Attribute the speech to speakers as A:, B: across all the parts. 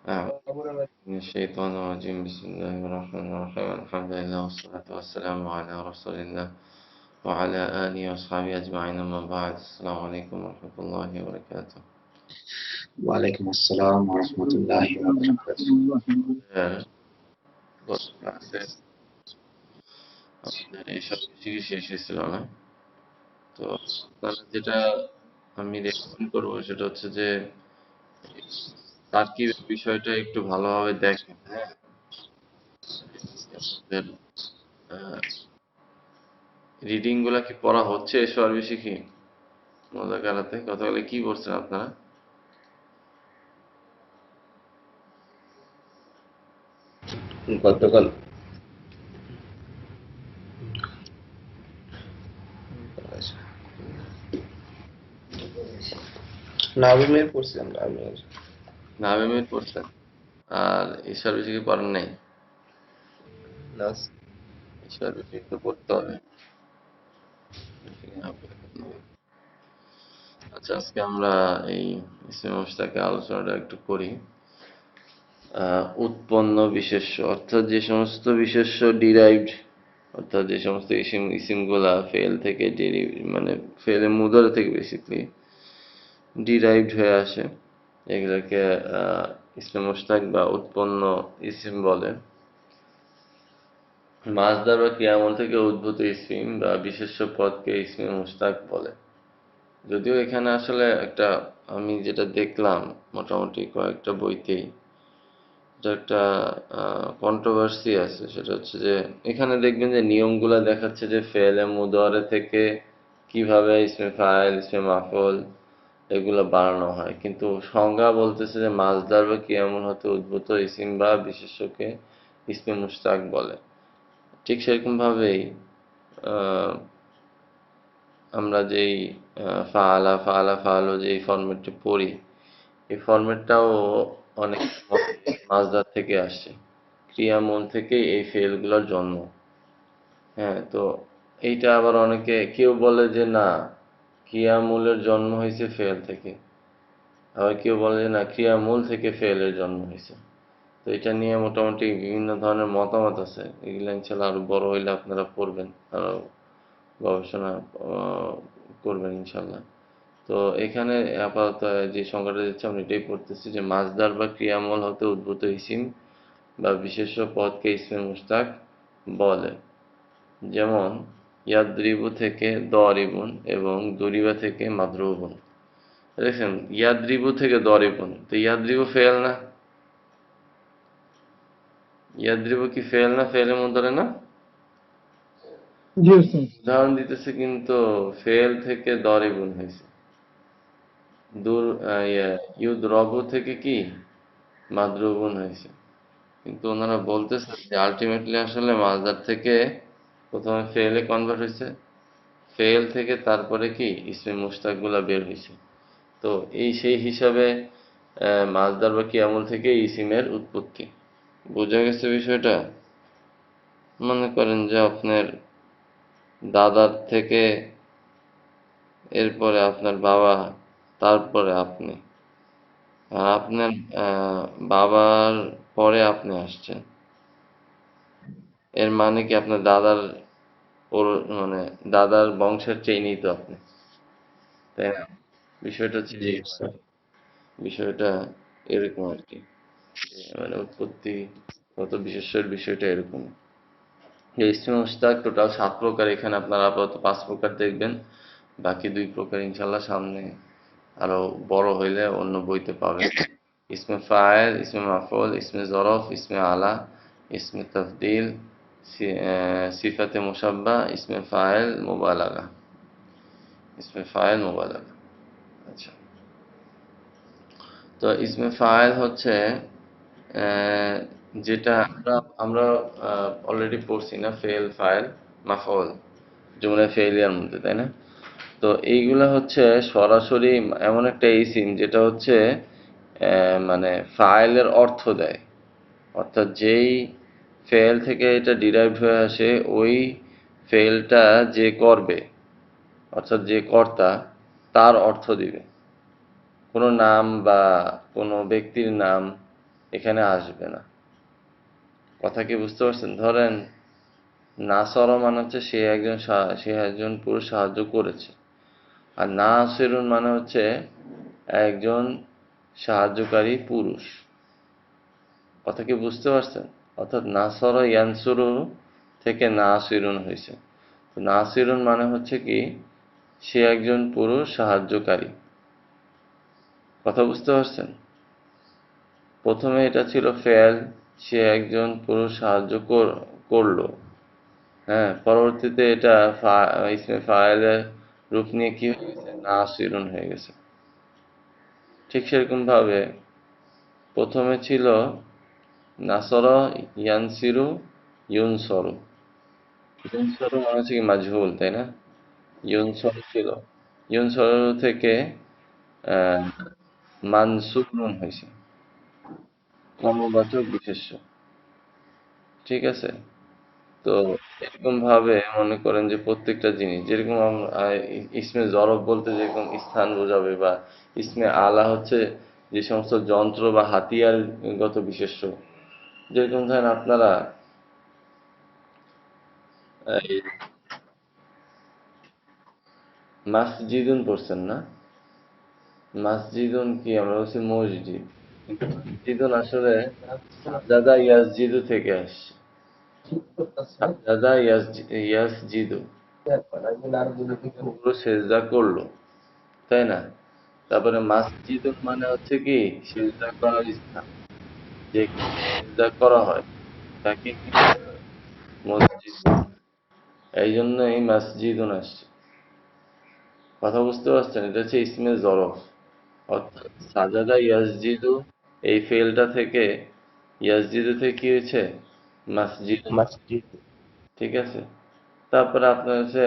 A: أعوذ من الشيطان الرجيم بسم الله الرحمن الرحيم الحمد لله والصلاة والسلام على رسول الله وعلى آله وأصحابه أجمعين أما بعد السلام عليكم ورحمة الله وبركاته
B: ওয়ালাইকুম আসসালাম ওয়া রাহমাতুল্লাহি ওয়া বারাকাতুহু।
A: গত ক্লাসে আমাদের এইসব কিছুই শেষ হয়েছিল না। তো আপনারা যেটা আমি রেকমেন্ড করবো সেটা হচ্ছে যে তার্কিক বিষয়টা একটু ভালোভাবে দেখেন। হ্যাঁ, আপনাদের রিডিং গুলা কি পড়া হচ্ছে এসব বেশি কি মুযাকারাতে গতকালে কি পড়ছেন আপনারা?
B: গতকাল নাবিমের পড়ছিলাম।
A: নাবিমের পড়ছেন আর ঈশ্বর বেশি কি পড়েন নাই? ঈশ্বর বেশি তো পড়তে হবে। আচ্ছা, আজকে আমরা এই ইসমে মুশতাকে আলোচনাটা একটু করি। উৎপন্ন বিশেষ্য অর্থাৎ যে সমস্ত বিশেষ্য ডিরাইভড, অর্থাৎ যে সমস্ত ইসিমগুলা ফেল থেকে মানে ফেলে মুদারে থেকে বেসিক্যালি ডিরাইভড হয়ে আসে, এগুলোকে ইসমে মুশতাক বা উৎপন্ন ইসিম বলে। মাসদার বা ক্রিয়ামূল থেকে উদ্ভূত ইসিম বা বিশেষ্য পদকে ইসমে মুশতাক বলে। যদিও এখানে আসলে একটা আমি যেটা দেখলাম মোটামুটি কয়েকটা বইতেই একটা কন্ট্রোভার্সি আছে, সেটা হচ্ছে যে এখানে দেখবেন যে নিয়মগুলা দেখাচ্ছে যে ফেলে মুদারে থেকে কিভাবে ইসমে ফাইল ইসমে মাফল এগুলো বানানো হয়, কিন্তু সংজ্ঞা বলতেছে যে মাসদার বা কিয়ামুল হতে উদ্ভূত ইসিম বা বিশেষ্যকে ইসমে মুশতাক বলে। ঠিক সেরকম ভাবেই আমরা যেই ফাআলা ফাআলা ফাআলু যেই ফরম্যাটটি পড়ি, এই ফরম্যাটটাও অনেক মাসদার থেকে আসছে, ক্রিয়ামূল থেকেই এই ফেলগুলোর জন্ম। হ্যাঁ, তো এইটা আবার অনেকে কেউ বলে যে না, ক্রিয়ামূলের জন্ম হয়েছে ফেল থেকে, আবার কেউ বলে যে না, ক্রিয়ামূল থেকে ফেলের জন্ম হয়েছে। তো এটা নিয়ে মোটামুটি বিভিন্ন ধরনের মতামত আছে, এগুলো ইনশাল্লাহ আরো বড় হইলে আপনারা পড়বেন, আরো গবেষণা করবেন ইনশাল্লাহ। তো এখানে আপাতত যে সংজ্ঞাটা দিচ্ছে আমরা এটাই পড়তেছি যে মাসদার বা ক্রিয়ামূল হতে উদ্ভূত ইসিম বা বিশেষ্য পদকে ইসমে মুশতাক বলে। যেমন ইয়াদ্রিবু থেকে দরিবুন এবং দরিবা থেকে মাদরুবুন। দেখেন ইয়াদ্রিবু থেকে দরিবুন, তো ইয়াদ্রিবু ফেল না? ইয়াদ্রিবু কি ফেল না? ফেলের মধ্যে না? উদাহরণ দিতেছে কিন্তু ফেল থেকে দরিবুন হয়েছে। দূর ইউদ্রবু থেকে কি মাদরুবুন হয়েছে। কিন্তু ওনারা বলতেছে যে আলটিমেটলি আসলে মাসদার থেকে প্রথমে ফেলে কনভার্ট হয়েছে, ফেল থেকে তারপরে কি ইসমে মুশতাক গুলা বের হয়েছে। তো এই সেই হিসাবে মাসদার বা কিয়ামুল থেকে ইসিমের উৎপত্তি। বোঝা গেছে বিষয়টা? মনে করেন যে আপনার দাদার থেকে, এরপরে আপনার বাবা, তারপরে আপনি, আর আপনার বাবার পরে আপনি আসছেন। এর মানে কি আপনার দাদার ওর মানে দাদার বংশের চেইনেই তো আপনি, তাই না? বিষয়টা হচ্ছে যে বিষয়টা এরকম আর কি, মানে উৎপত্তি গত বিশেষ্যের বিষয়টা এরকম। এই ইসমে মুশতাক টোটাল 7 প্রকার, এখানে আপনারা আপাতত 5 প্রকার দেখবেন, বাকি 2 প্রকার ইনশাল্লাহ সামনে আরো বড় হইলে অন্য বইতে পাবেন। ইসমে ফায়েল, ইসমে মাফউল, ইসমে জরফ, ইসমে আলা, ইসমে তাফদিল, সিফাতে মুসাব্বা, ইসমে ফায়েল, মুবালাগা। ইসমে ফায়েল, মুবালাগা। আচ্ছা, তো ইসমে ফায়েল হচ্ছে আহ, যেটা আমরা আমরা অলরেডি পড়ছি না, ফেল ফায়েল মাফউল জুমলা ফেলিয়ার মধ্যে, তাই না? তো এইগুলা হচ্ছে সরাসরি এমন একটা ইসিম যেটা হচ্ছে মানে ফাইলের অর্থ দেয়, অর্থাৎ যেই ফেল থেকে এটা ডিরাইভড হয়ে আসে ওই ফেলটা যে করবে, অর্থাৎ যে কর্তা, তার অর্থ দিবে। কোনো নাম বা কোনো ব্যক্তির নাম এখানে আসবে না। কথা কি বুঝতে পারছেন? ধরেন নাসর মানে হচ্ছে সে একজন পুরুষ সাহায্য করেছে, আর নাসিরুন মানে হচ্ছে একজন সাহায্যকারী পুরুষ। কথা কি বুঝতে পারছেন? অর্থাৎ নাসর ইয়ানসুরু থেকে নাসিরুন হয়েছে। তো নাসিরুন মানে হচ্ছে কি, সে একজন পুরুষ সাহায্যকারী। কথা বুঝতে পারছেন? প্রথমে এটা ছিল ফেল, সে একজন পুরুষ সাহায্য করলো। হ্যাঁ, পরবর্তীতে এটা ইসমে ফাইলের রূপ নিয়ে কি হয়ে গেছে, নাসিরুন হয়ে গেছে। ঠিক সেরকম ভাবে প্রথমে ছিল নাসরা ইয়ানসিরু ইউনসরু। ইউনসরু মানে হচ্ছে কি মাজহুল, তাই না? ইউনসরু ছিল, ইউনসরু থেকে আহ, মানসুরুন হয়েছে, কর্মবাচক বিশেষ্য। ঠিক আছে? তো এরকম ভাবে মনে করেন যে প্রত্যেকটা জিনিস যেরকম ইসমে জরব বলতে যেরকম স্থান বোঝাবে, বা ইসমে আলা হচ্ছে যে সমস্ত যন্ত্র বা হাতিয়ারগত বিশেষ্য। যেরকম ধরেন আপনারা এই মাসজিদুন পড়ছেন না? মাসজিদুন কি, আমরা বলছি মসজিদ, কিন্তু মসজিদুন আসলে সাজাদা ইয়াসজিদু থেকে আসছে। সাজাদা ইয়াসজিদু, পুরো সেজদা করলো, তাই না? তারপরে মাসজিদুন মানে হচ্ছে কি, সিজদা করার স্থান, যেখানে সিজদা করা হয় তাকে কি বলে? মসজিদ বলে। এই জন্য এই মাসজিদুন আসছে। কথা বুঝতে পারছেন? এটা হচ্ছে ইসমে জরফ। অর্থাৎ সাজাদা ইয়াসজিদু, এই ফেলটা থেকে, ইয়াসজিদু থেকে কি হয়েছে, মাসজিদুন।
C: মসজিদ।
A: ঠিক আছে? তারপরে আপনার হচ্ছে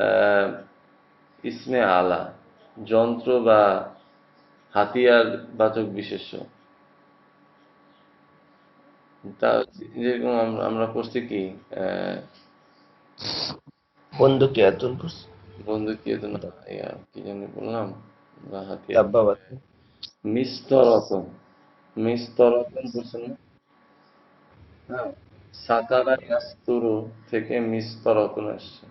A: আহ, ইসমে আলা, যন্ত্র বা হাতিয়ার বাচক বিশেষ্য। তা যেরকম আমরা পড়ছি কি,
C: বন্দুকিয়াতুন
A: বন্ধু কি হতো না, কি জানি বললাম, বা হাতিয়ার,
C: দাব্বাবাত।
A: মিস্তরতন। মিস্তরতন পড়ছেন না? হ্যাঁ, সাতারা ইয়াস্তুরু থেকে মিস্তরতন আসছে।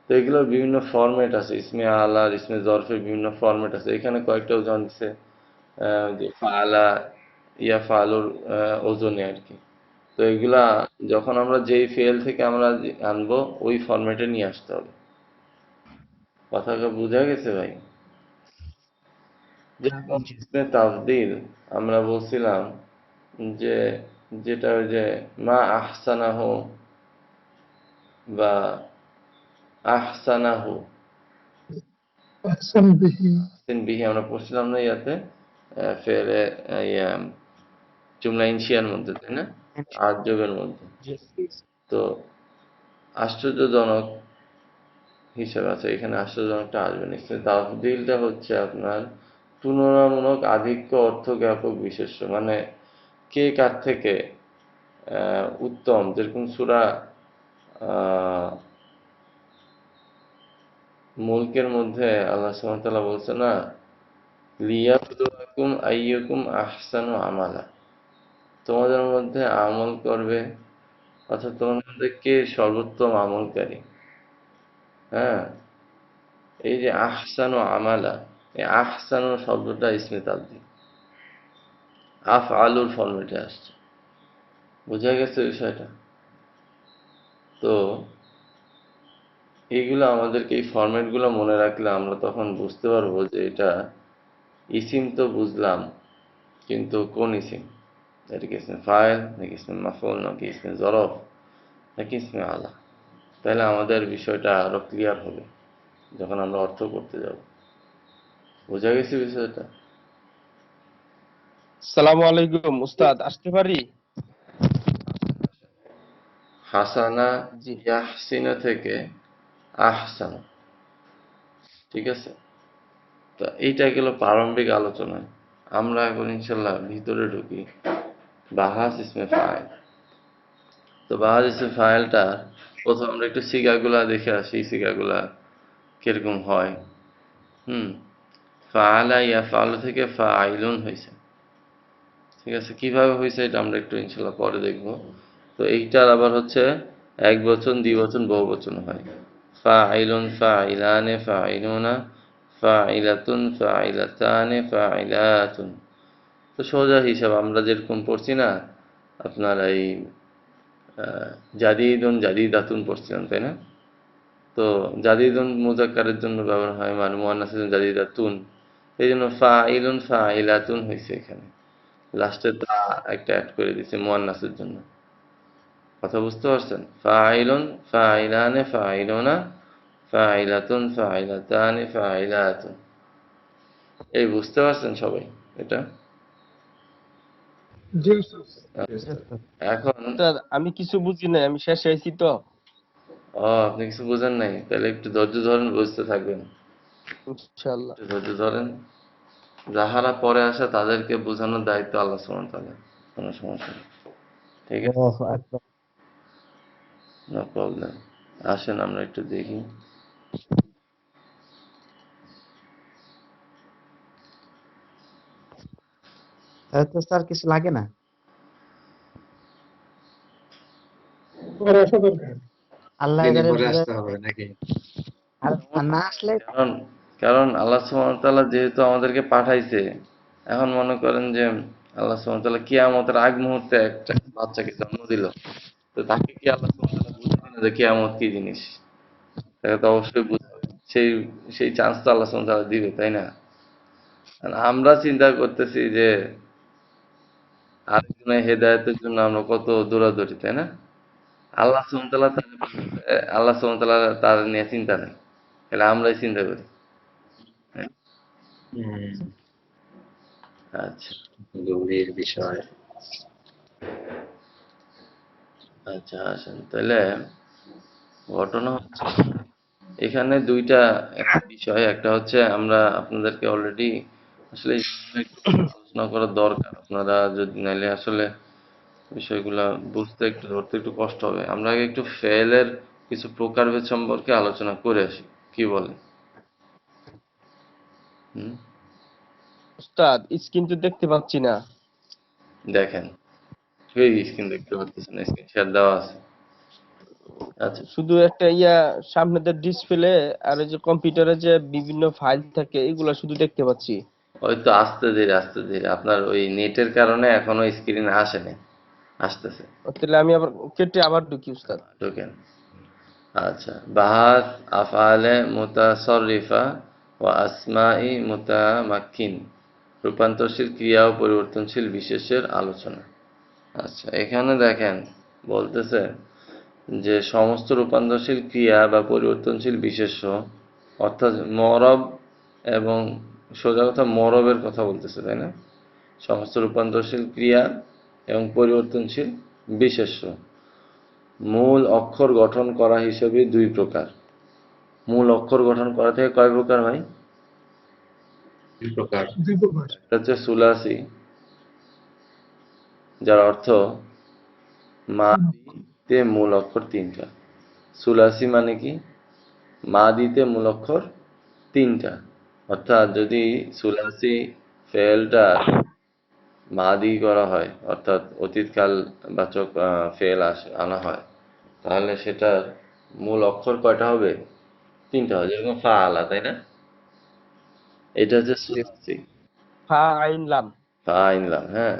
A: তো এগুলোর বিভিন্ন ফরম্যাট আছে, ইসমে আলার ইসমে জরফের বিভিন্ন ফরম্যাট আছে। এখানে কয়েকটা উদাহরণ দিচ্ছে, যে ফালা, ইয়া ফালুর ওজনে আর কি। তো এগুলা যখন আমরা যেই ফেল থেকে আমরা আনবো, ওই ফরম্যাটে নিয়ে আসতে হবে। কথাটা বোঝা গেছে ভাই? যেরকম
C: জি।
A: ইসমে তাফদিল আমরা বলছিলাম যে, যেটা ওই যে মা আহসানাহু বা আহসানাহু,
C: আহসান বিহি।
A: আহসিন বিহি আমরা পড়ছিলাম না ইয়াতে, ফেলে, ইয়া জুমলা ইনশিয়ার মধ্যে, তাই না? আরজবের মধ্যে।
C: জি।
A: তো আশ্চর্যজনক হিসাবে আছে, এখানে আশ্চর্যজনকটা আসবে না। ইসমে তাফদিলটা হচ্ছে আপনার তুলনামূলক আধিক্য অর্থ জ্ঞাপক বিশেষ্য, মানে কে কার থেকে উত্তম। যেরকম সূরা মুলকের মধ্যে আল্লাহ সুবহানাহু ওয়া তাআলা বলছে না, লিয়াবলুয়াকুম আইয়ুকুম আহসানু আমালা, তোমাদের মধ্যে আমল করবে, অর্থাৎ তোমাদের মধ্যে কে সর্বোত্তম আমলকারী। হ্যাঁ, এই যে আহসানু আমালা, এই আহসানু শব্দটা ইসমে তাফদীল, আফ আলুর ফরম্যাটে আসছে। বোঝা গেছে বিষয়টা? তো এইগুলো আমাদেরকে, এই ফরম্যাটগুলো মনে রাখলে আমরা তখন বুঝতে পারবো যে এটা ইসিম তো বুঝলাম, কিন্তু কোন ইসিম, এটা কি ইসমে ফাইল, নাকি ইসমে মাফউল, নাকি ইসমে জরফ, নাকি ইসমে আলা। তাহলে আমাদের বিষয়টা আরো ক্লিয়ার হবে যখন আমরা অর্থ করতে যাব। বোঝা গেছে বিষয়টা?
C: সালামু আলাইকুম উস্তাদ, আসতে পারি?
A: হাসানা
C: জি।
A: ইয়াহসিনা থেকে আহসান। ঠিক আছে? তো এইটা গেল প্রারম্ভিক আলোচনা। আমরা এখন ইনশাল্লাহ ভিতরে ঢুকি, বাহাস ইসমে ফাইল। তো বাহাস ইসমে ফাইলটা প্রথম আমরা একটু সিগাগুলা দেখে আসি, সিগাগুলা কিরকম হয়। হুম, ফাআলা ইয়াফআলু থেকে ফাআইলুন হয়েছে। ঠিক আছে, কিভাবে হয়েছে এটা আমরা একটু ইনশাল্লাহ পরে দেখব। তো এইটার আবার হচ্ছে এক বচন, দ্বিবচন, বহুবচন হয়। ফাইলুন, ফাইলানে, ফাইলুনা, ফাইলাতুন, ফাইলাতানে, ফাইলাতুন। তো সোজা হিসাব আমরা যেরকম পড়ছি না, আপনার এই আহ, জাদিদুন, জাদিদাতুন পড়ছিলাম, তাই না? তো জাদিদুন মুজাক্কারের জন্য ব্যবহার হয়, মানে মুয়ান্নাসের জন্য জাদিদাতুন। এই জন্য ফাইলুন, ফাইলাতুন হয়েছে এখানে। লাস্টে তা একটা অ্যাড করে দিছে মুয়ান্নাসের জন্য। কথা বুঝতে পারছেন? ফাইলুন, ফাইলানে, ফাইলুনা, ফাইলাতুন, ফাইলাতানে, ফাইলাতুন। এই বুঝতে পারছেন সবাই এটা? আচ্ছা। এখন
C: উস্তাদ, আমি কিছু বুঝি নাই, আমি শেষ হয়েছি তো।
A: আপনি কিছু বুঝেন নাই, তাহলে একটু ধৈর্য ধরেন, বুঝতে থাকবেন।
C: ইনশাআল্লাহ।
A: একটু ধৈর্য ধরেন। যাহারা পরে আসে তাদেরকে বোঝানোর দায়িত্ব আল্লাহ সুবহানাহু ওয়া তাআলার। কোনো সমস্যা নেই। ঠিক আছে?
C: আল্লাহু আকবার।
A: No problem. আসেন আমরা একটু দেখি।
B: তাহলে তো স্যার কিছু লাগে না, আল্লাহ এবারে পরে আসতে হবে নাকি? আর না আসলে
A: কারণ কারণ আল্লাহ সুবহানাহু ওয়া তাআলা যেহেতু আমাদেরকে পাঠাইছে, এখন মনে করেন যে আল্লাহ সুবহানাহু ওয়া তাআলা কিয়ামতের আগ মুহূর্তে একটা বাচ্চাকে জন্ম দিল, তো তাকে কি আল্লাহ সুবহানাহু ওয়া তাআলা বুঝাবে না যে কিয়ামত কি জিনিস? তাকে তো অবশ্যই বুঝাবে। সেই সেই চান্স তো আল্লাহ সুবহানাহু ওয়া তাআলা দিবে, তাই না? আর আমরা চিন্তা করতেছি যে আরেকজনের হেদায়েতের জন্য আমরা কত দৌড়াদৌড়ি, তাই না? আল্লাহ সুবহানাহু ওয়া তাআলা আল্লাহ সুবহানাহু ওয়া তাআলা তার নিয়ে চিন্তা নেই, তাহলে আমরাই চিন্তা করি। হ্যাঁ?
B: হুম,
A: আচ্ছা।
B: গভীর বিষয়।
A: আচ্ছা, আসেন তাহলে। ঘটনা হচ্ছে এখানে দুইটা বিষয়। একটা হচ্ছে আমরা আপনাদেরকে অলরেডি আসলে এই বিষয়ে একটু আলোচনা করা দরকার। আপনারা যদি নাইলে আসলে বিষয়গুলা বুঝতে একটু ধরতে একটু কষ্ট হবে। আমরা আগে একটু ফেলের কিছু প্রকারভেদ সম্পর্কে আলোচনা করে আসি, কি বলেন? হুম?
C: উস্তাদ, স্ক্রিন তো দেখতে পাচ্ছি না।
A: দেখেন, এই স্ক্রিন দেখতে পাচ্ছেন, স্ক্রিন শেয়ার দেওয়া আছে। আচ্ছা,
C: শুধু একটা সামনে ডিসপ্লে, আর ওই যে কম্পিউটারে যে বিভিন্ন ফাইল থাকে এগুলা শুধু দেখতে পাচ্ছি।
A: হয়তো আস্তে ধীরে আস্তে ধীরে আপনার ওই নেটের কারণে এখনো স্ক্রিনে আসেনি, আসতেছে।
C: তাহলে আমি আবার কেটে আবার ঢুকি উস্তাদ।
A: ঢোকেন। আচ্ছা, বাহাত আফআলে মুতাসাররিফা ওয়া আসমাই মুতামাক্কিন, রূপান্তরশীল ক্রিয়া ও পরিবর্তনশীল বিশেষের আলোচনা। আচ্ছা, এখানে দেখেন বলতেছে যে সমস্ত রূপান্তরশীল ক্রিয়া বা পরিবর্তনশীল বিশেষ্য, অর্থাৎ মরব এবং সোজা কথা মরবের কথা বলতেছে, তাই না? সমস্ত রূপান্তরশীল ক্রিয়া এবং পরিবর্তনশীল বিশেষ্য মূল অক্ষর গঠন করা হিসেবে দুই প্রকার। মূল অক্ষর গঠন করা থেকে কয় প্রকার হয়?
B: দুই প্রকার।
A: একটা হচ্ছে সুলাসি, যার অর্থ মাদিতে মূল অক্ষর তিনটা। সুলাসি মানে কি? মাদিতে মূল অক্ষর তিনটা। অর্থাৎ যদি সুলাসি ফেলটা মাদি করা হয়, অর্থাৎ অতীতকাল বাচক ফেল আনা হয়, তাহলে সেটার মূল অক্ষর কয়টা হবে? তিনটা হবে, যেরকম ফা আলা, তাই না? এটা হচ্ছে সুলাসি।
C: ফা আইন লাম।
A: ফা আইনলাম, হ্যাঁ।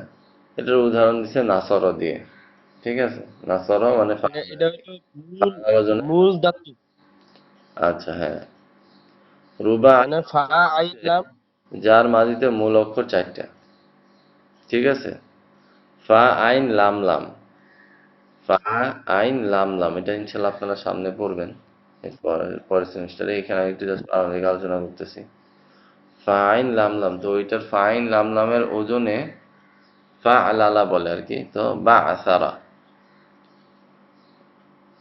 A: এটার উদাহরণ দিচ্ছে নাসর দিয়ে। ঠিক আছে, নাসর মানে
C: এটা হলো মূল,
A: জন্য।
C: মূল ধাতু।
A: আচ্ছা, হ্যাঁ। রুবা
C: মানে ফা আইন লাম।
A: যার মাঝিতে মূল অক্ষর চারটা। ঠিক আছে, ফা আইন লাম লাম, ফা আইন লাম লাম, এটা ইনশাল্লাহ আপনারা সামনে পড়বেন এরপর পরের সেমিস্টারে। এখানে আমি একটু জাস্ট প্রারম্ভিক আলোচনা করতেছি। ফা আইন লাম লাম, তো ওইটার ফা আইন লাম লামের ওজনে ফা আলালা বলে আর কি। তো বা আসারা,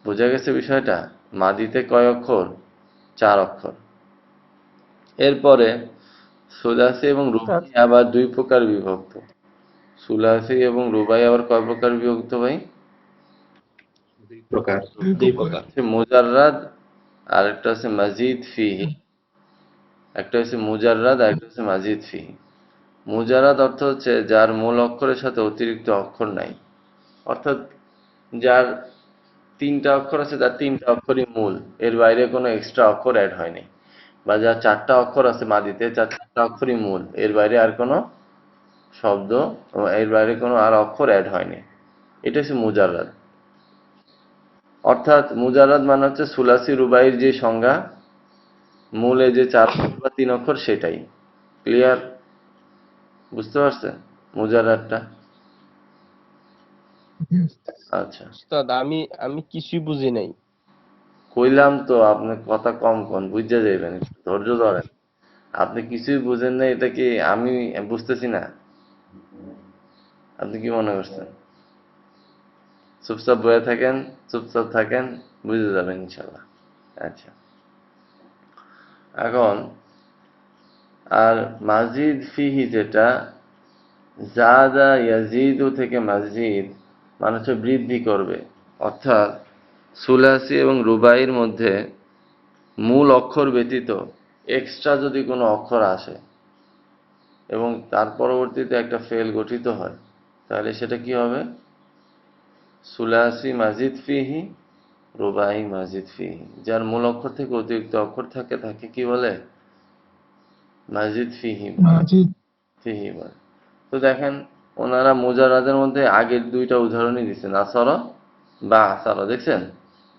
A: বোঝা গেছে বিষয়টা? মাদিতে কয় অক্ষর? 4 অক্ষর। এরপরে সুলাসি এবং
B: স্যার
A: রুবাই আবার দুই প্রকার বিভক্ত। সুলাসি এবং রুবাই আবার কয় প্রকার বিভক্ত ভাই?
B: দুই প্রকার। দুই প্রকার।
A: হচ্ছে মুজাররাদ, আর একটা হচ্ছে মাজিদ ফিহি। একটা হচ্ছে মুজাররাদ আর একটা হচ্ছে মাজিদ ফিহি। মুজারাদ অর্থ হচ্ছে যার মূল অক্ষরের সাথে অতিরিক্ত অক্ষর নাই, অর্থাৎ যার তিনটা অক্ষর আছে, তার তিনটা অক্ষরই মূল, এর বাইরে কোনো এক্সট্রা অক্ষর অ্যাড হয়নি। বা যার চারটা অক্ষর আছে মাদিতে, যার চারটা অক্ষরই মূল, এর বাইরে আর কোনো শব্দ, এর বাইরে কোনো আর অক্ষর অ্যাড হয়নি, এটা হচ্ছে মুজাররাদ। অর্থাৎ মুজাররাদ মানে হচ্ছে সুলাসি রুবাইয়ের যে সংজ্ঞা, মূলে যে চার অক্ষর বা তিন অক্ষর সেটাই। ক্লিয়ার? বুঝতে পারছেন মুজাররাদটা? আচ্ছা,
C: উস্তাদ, আমি আমি কিছুই বুঝি নাই।
A: কইলাম তো আপনি কথা কম কন, বুঝতে যাইবেন, একটু ধৈর্য ধরেন। আপনি কিছুই বুঝেন না, এটা কি আমি বুঝতেছি না? আপনি কি মনে করছেন? চুপচাপ বয়ে থাকেন, চুপচাপ থাকেন, বুঝে যাবেন ইনশাল্লাহ। আচ্ছা, এখন আর মাজিদ ফিহি যেটা, জাদা ইয়াজিদু থেকে মাজিদ মানে হচ্ছে বৃদ্ধি করবে। অর্থাৎ সুলাসি এবং রুবাইয়ের মধ্যে মূল অক্ষর ব্যতীত এক্সট্রা যদি কোনো অক্ষর আসে এবং তার পরবর্তীতে একটা ফেল গঠিত হয়, তাহলে সেটা কি হবে? সুলাসি মাজিদ ফিহি, রুবাই মাজিদ ফিহি। যার মূল অক্ষর থেকে অতিরিক্ত অক্ষর থাকে তাকে কি বলে? মাজিদ ফিহি ফিহি বলে। তো দেখেন, ওনারা মুজারাদের মধ্যে আগের দুইটা উদাহরণই দিচ্ছেন, আসরা বা আসারা, দেখছেন?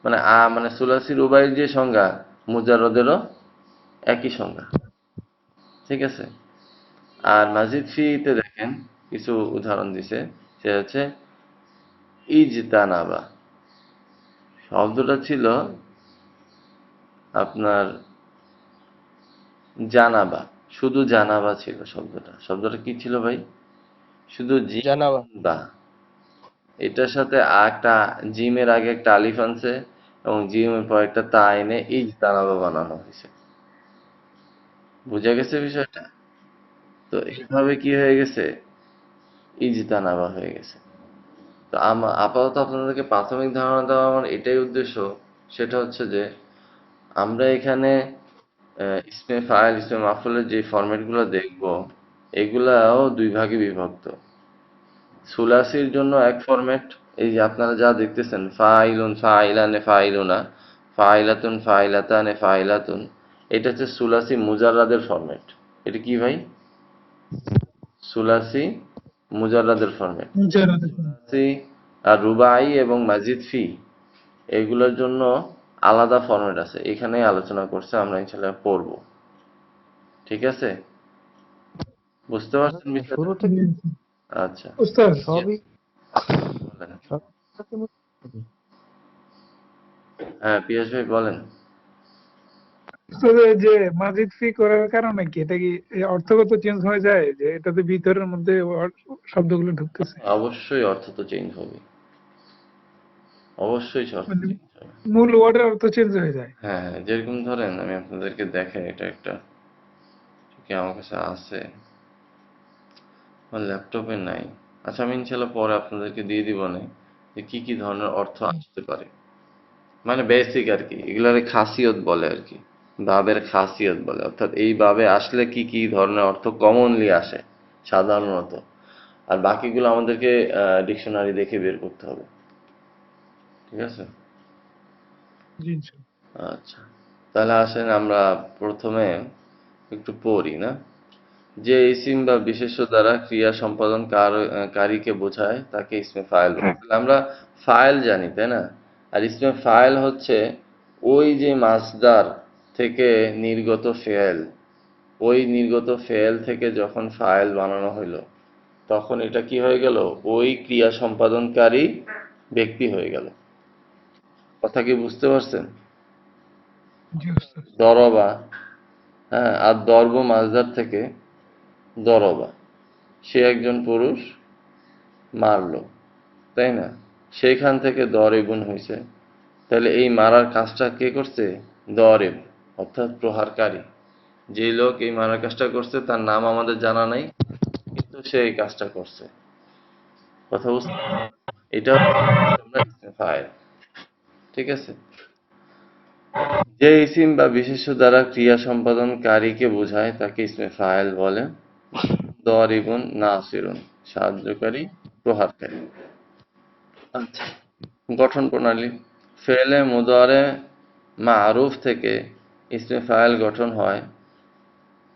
A: মানে মানে সুলাসি রুবাইয়ের যে সংজ্ঞা, মুজারদেরও একই সংজ্ঞা। ঠিক আছে? আর মাজিদ ফিতে দেখেন কিছু উদাহরণ দিছে, সে হচ্ছে ইজতানাবা। শব্দটা ছিল আপনার জানাবা, শুধু জানাবা ছিল শব্দটা। শব্দটা কি ছিল ভাই? শুধু
C: জানাবা।
A: জিম বা, এটার সাথে একটা জিমের আগে একটা আলিফ আনছে এবং জিমের পর একটা তা এনে ইজতানাবা বানানো হয়েছে। বুঝা গেছে বিষয়টা? তো এইভাবে কি হয়ে গেছে? ইজতানাবা হয়ে গেছে। তো আপাতত আপনাদেরকে প্রাথমিক ধারণা দেওয়া আমার এটাই উদ্দেশ্য, সেটা হচ্ছে যে আমরা এখানে ইসমে ফাইল, ইসমে মাফুলের যে ফরম্যাটগুলো দেখব, এগুলাও দুই ভাগে বিভক্ত। সুলাসির জন্য এক ফরম্যাট, এই যে আপনারা যা দেখতেছেন, ফাইলুন ফাইলানে ফাইলুনা, ফাইলাতুন ফাইলাতানে ফাইলাতুন, এটা হচ্ছে সুলাসি মুজাররাদের ফরম্যাট। এটা কি ভাই? সুলাসি মুজাররাদের ফরম্যাট। সুলাসি আর রুবাই এবং মাজিদ ফি, এগুলোর জন্য আলাদা ফরম্যাট আছে, এখানেই আলোচনা করছে, আমরা ইনশাল্লাহ পড়ব। ঠিক আছে? বুঝতে পারছেন বিষয়টা?
D: শুরু থেকে
A: আচ্ছা,
E: উস্তাদ
D: সবই
A: বলেন।
D: সবটাকে
A: হ্যাঁ, পিয়াস ভাই বলেন।
E: উস্তাদ, এই যে মাজিদ ফি করার কারণে কি এটা কি এই অর্থগত চেঞ্জ হয়ে যায়, যে এটাতে ভিতরের মধ্যে শব্দগুলো ঢুকতেছে,
A: অবশ্যই অর্থ তো চেঞ্জ হবে, অবশ্যই অর্থ
E: মানে
A: চেঞ্জ হবে।
E: মূল ওয়ার্ডের অর্থ চেঞ্জ হয়ে যায়?
A: হ্যাঁ হ্যাঁ, যেরকম ধরেন আমি আপনাদেরকে দেখাই, এটা একটা কি আমার কাছে আছে, আমার ল্যাপটপে নাই। আচ্ছা, আমি ইনশাল্লাহ পরে আপনাদেরকে দিয়ে দিব না, যে কি কি ধরনের অর্থ আসতে পারে। মানে বেসিক আর কি, এগুলার খাসিয়ত বলে আর কি, ভাবের খাসিয়ত বলে। অর্থাৎ এই ভাবে আসলে কি কি ধরনের অর্থ কমনলি আসে সাধারণত, আর বাকিগুলো আমাদেরকে ডিকশনারি দেখে বের করতে হবে। ঠিক আছে?
E: জি, ইনশাআল্লাহ।
A: আচ্ছা, তাহলে আসেন আমরা প্রথমে একটু পড়ি না। যে ইসিম বা বিশেষ্য দ্বারা ক্রিয়া সম্পাদন কারীকে বোঝায় তাকে ইসমে ফাইল বলে। তাহলে আমরা ফাইল জানি, তাই না? আর ইসমে ফাইল হচ্ছে ওই যে মাসদার থেকে নির্গত ফেল, ওই নির্গত ফেল থেকে যখন ফাইল বানানো হইলো, তখন এটা কি হয়ে গেল? ওই ক্রিয়া সম্পাদনকারী ব্যক্তি হয়ে গেল। কথা কি বুঝতে পারছেন?
E: জি উস্তাদ।
A: দরবা, হ্যাঁ, আর দর্ব মাসদার থেকে দরবা, সে একজন পুরুষ মারলো, তাই না? সেইখান থেকে দরেবুন হয়েছে। তাহলে এই মারার কাজটা কে করছে? দরেব, অর্থাৎ প্রহারকারী। যে লোক এই মারার কাজটা করছে তার নাম আমাদের জানা নাই, কিন্তু সে এই কাজটা করছে। কথা বুঝতে, এটা আমরা ইসমে ফাইল। ঠিক আছে? যে ইসিম বা বিশেষ্য দ্বারা ক্রিয়া সম্পাদনকারীকে বোঝায় তাকে ইসমে ফাইল বলে। মুদারিবুন নাসিরুন, সাহায্যকারী প্রহারকারী। আচ্ছা, গঠন প্রণালী। ফেলে মুদারে মারুফ থেকে ইসমে ফাইল গঠন হয়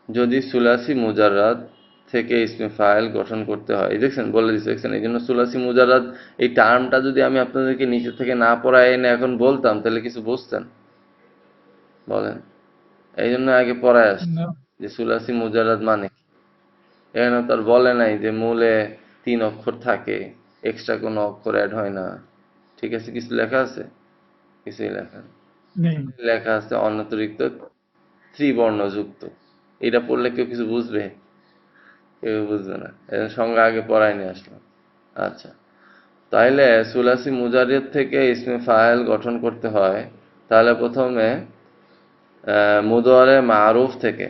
A: যদি সুলাসি মুজাররাদ থেকে ইসমে ফাইল গঠন করতে হয়। এই দেখছেন, বলে দিচ্ছে, দেখছেন। এই জন্য সুলাসি মুজাররাদ এই টার্মটা যদি আমি আপনাদেরকে নিচে থেকে না পড়ায় এনে এখন বলতাম তাহলে কিছু বুঝতেন? বলেন। এই জন্য আগে পড়ায় আসছি
E: না,
A: যে সুলাসি মুজাররাদ মানে কি। এখানে তো আর বলে নাই যে মূলে 3 অক্ষর থাকে, এক্সট্রা কোনো অক্ষর অ্যাড হয় না। ঠিক আছে, কিছু লেখা আছে? কিছুই লেখা নেই।
E: নেই।
A: লেখা আছে অনতিরিক্ত ত্রিবর্ণযুক্ত। এটা পড়লে কেউ কিছু বুঝবে? কেউ বুঝবে না। এর সংজ্ঞা আগে পড়ায় নিয়ে আসলাম। আচ্ছা, তাইলে সুলাসি মুজারিদ থেকে ইসমে ফাইল গঠন করতে হয়, তাহলে প্রথমে মুদারে মারুফ থেকে,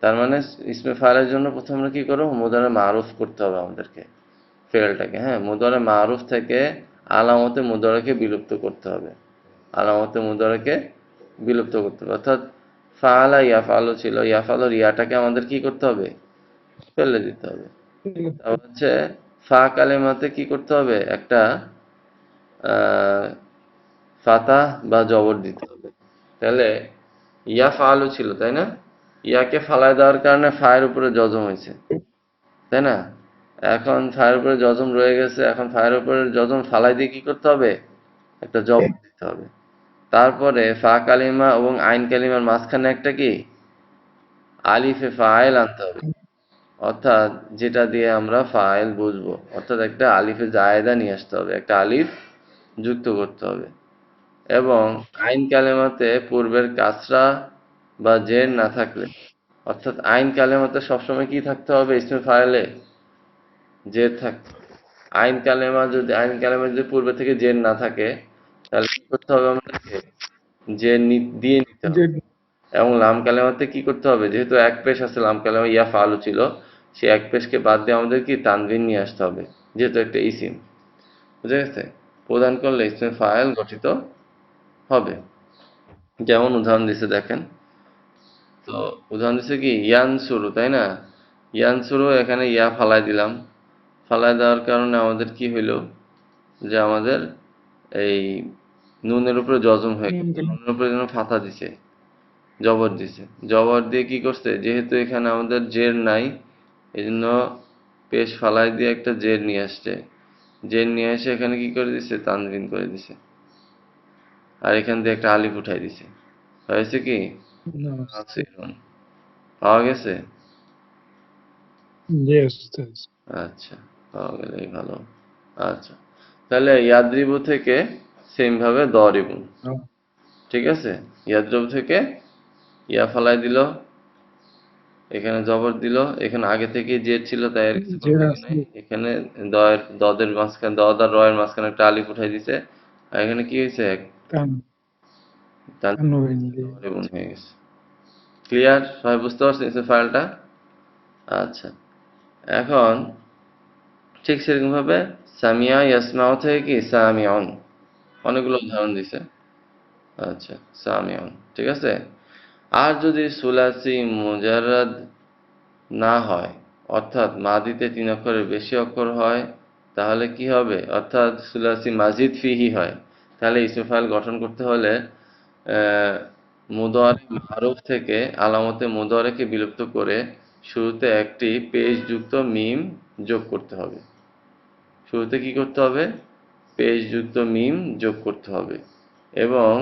A: তার মানে ইসমে ফাইলের জন্য প্রথমে কি করবো? মুদারে মারুফ করতে হবে আমাদেরকে, ফেলটাকে। হ্যাঁ, মুদারে মারুফ থেকে আলামতে মুদারেকে বিলুপ্ত করতে হবে। আলামতে মুদারেকে বিলুপ্ত করতে হবে, অর্থাৎ ফাআলা ইয়াফআলু ছিল, ইয়াফআলুর ইয়াটাকে আমাদের কি করতে হবে? ফেলে দিতে হবে। তারপর হচ্ছে ফা কালেমাতে কি করতে হবে? একটা ফাতাহ বা জবর দিতে হবে। তাহলে ইয়া ফালু ছিল, তাই না? ইয়াকে ফালায় দেওয়ার কারণে ফায়ের উপরে জজম হয়েছে, তাই না? এখন ফায়ের উপরে জজম রয়ে গেছে, এখন ফায়ের উপরে জজম ফালাই দিয়ে কি করতে হবে? একটা জবর দিতে হবে। তারপরে ফা কালিমা এবং আইন কালিমার মাঝখানে একটা কি আলিফে ফাইল আনতে হবে, অর্থাৎ যেটা দিয়ে আমরা ফাইল বুঝবো, অর্থাৎ একটা আলিফে জায়েদা নিয়ে আসতে হবে, একটা আলিফ যুক্ত করতে হবে। এবং আইন কালেমাতে পূর্বের কাসরা বা জের না থাকলে, অর্থাৎ আইন কালেমাতে সবসময় কি থাকতে হবে? ইসমে ফাইলে জের থাকতে হবে। আইন কালেমা যদি পূর্বে থেকে জের না থাকে তাহলে কি করতে হবে? আমাদেরকে জের দিয়ে নিতে
E: যে
A: হবে। এবং লাম কালেমাতে কি করতে হবে? যেহেতু এক পেশ আছে লাম কালেমা, ইয়া ফালু ছিল, সেই এক পেশকে বাদ দিয়ে আমাদের কি তানভিন নিয়ে আসতে হবে, যেহেতু একটা ইসিম। বুঝে গেছে? প্রদান করলে ইসমে ফাইল গঠিত হবে। যেমন উদাহরণ দিছে দেখেন তো, উদাহরণ দিছে কি ইয়ানসুরু, তাই না? ইয়ানসুরু, এখানে ইয়া ফালাই দিলাম। ফালাই দেওয়ার কারণে আমাদের কি হইলো? যে আমাদের এই নুনের উপরে জজম হয়ে গেল, নুনের উপরে যেন ফাথা দিছে, জবর দিছে। জবর দিয়ে কি করছে? যেহেতু এখানে আমাদের জের নাই, এই জন্য পেশ ফালাই দিয়ে একটা জের নিয়ে আসছে। জের নিয়ে এসে এখানে কি করে দিছে? তানভিন করে দিছে। আর এখান দিয়ে একটা আলিফ উঠাই দিছে। হয়েছে কি? নাসিরুন। পাওয়া গেছে? আচ্ছা, পাওয়া গেলেই ভালো। আচ্ছা, তাহলে ইয়াদ্রিবু থেকে সেম ভাবে দরিবুন। ঠিক আছে, ইয়াদ্রিবু থেকে ইয়া ফালাই দিল, এখানে জবর দিল, এখানে আগে থেকে জের ছিল তাই আর কিছু করতে নাই। এখানে দদের মাঝখানে, দদ আর রয়ের মাঝখানে একটা আলিফ উঠাই দিছে। আর এখানে কি হয়েছে? দরিবুন হয়ে গেছে। ক্লিয়ার? সবাই বুঝতে পারছেন ফাইলটা? আচ্ছা, এখন ঠিক সেরকম ভাবে সামিয়া ইয়াসমাউ থেকে কি সামিউন, অনেকগুলো উদাহরণ দিছে। আচ্ছা, সামিউন, ঠিক আছে। আর যদি সুলাসি মুজাররাদ না হয়, অর্থাৎ মাদিতে 3 অক্ষরের বেশি অক্ষর হয়, তাহলে কি হবে? অর্থাৎ সুলাসি মাজিদ ফিহি হয়, তাহলে ইসম ফাইল গঠন করতে হলে মুদারে মারুফ থেকে আলামতে মুদারেকে বিলুপ্ত করে শুরুতে একটি পেশযুক্ত মিম যোগ করতে হবে। শুরুতে কি করতে হবে? পেশযুক্ত মিম যোগ করতে হবে এবং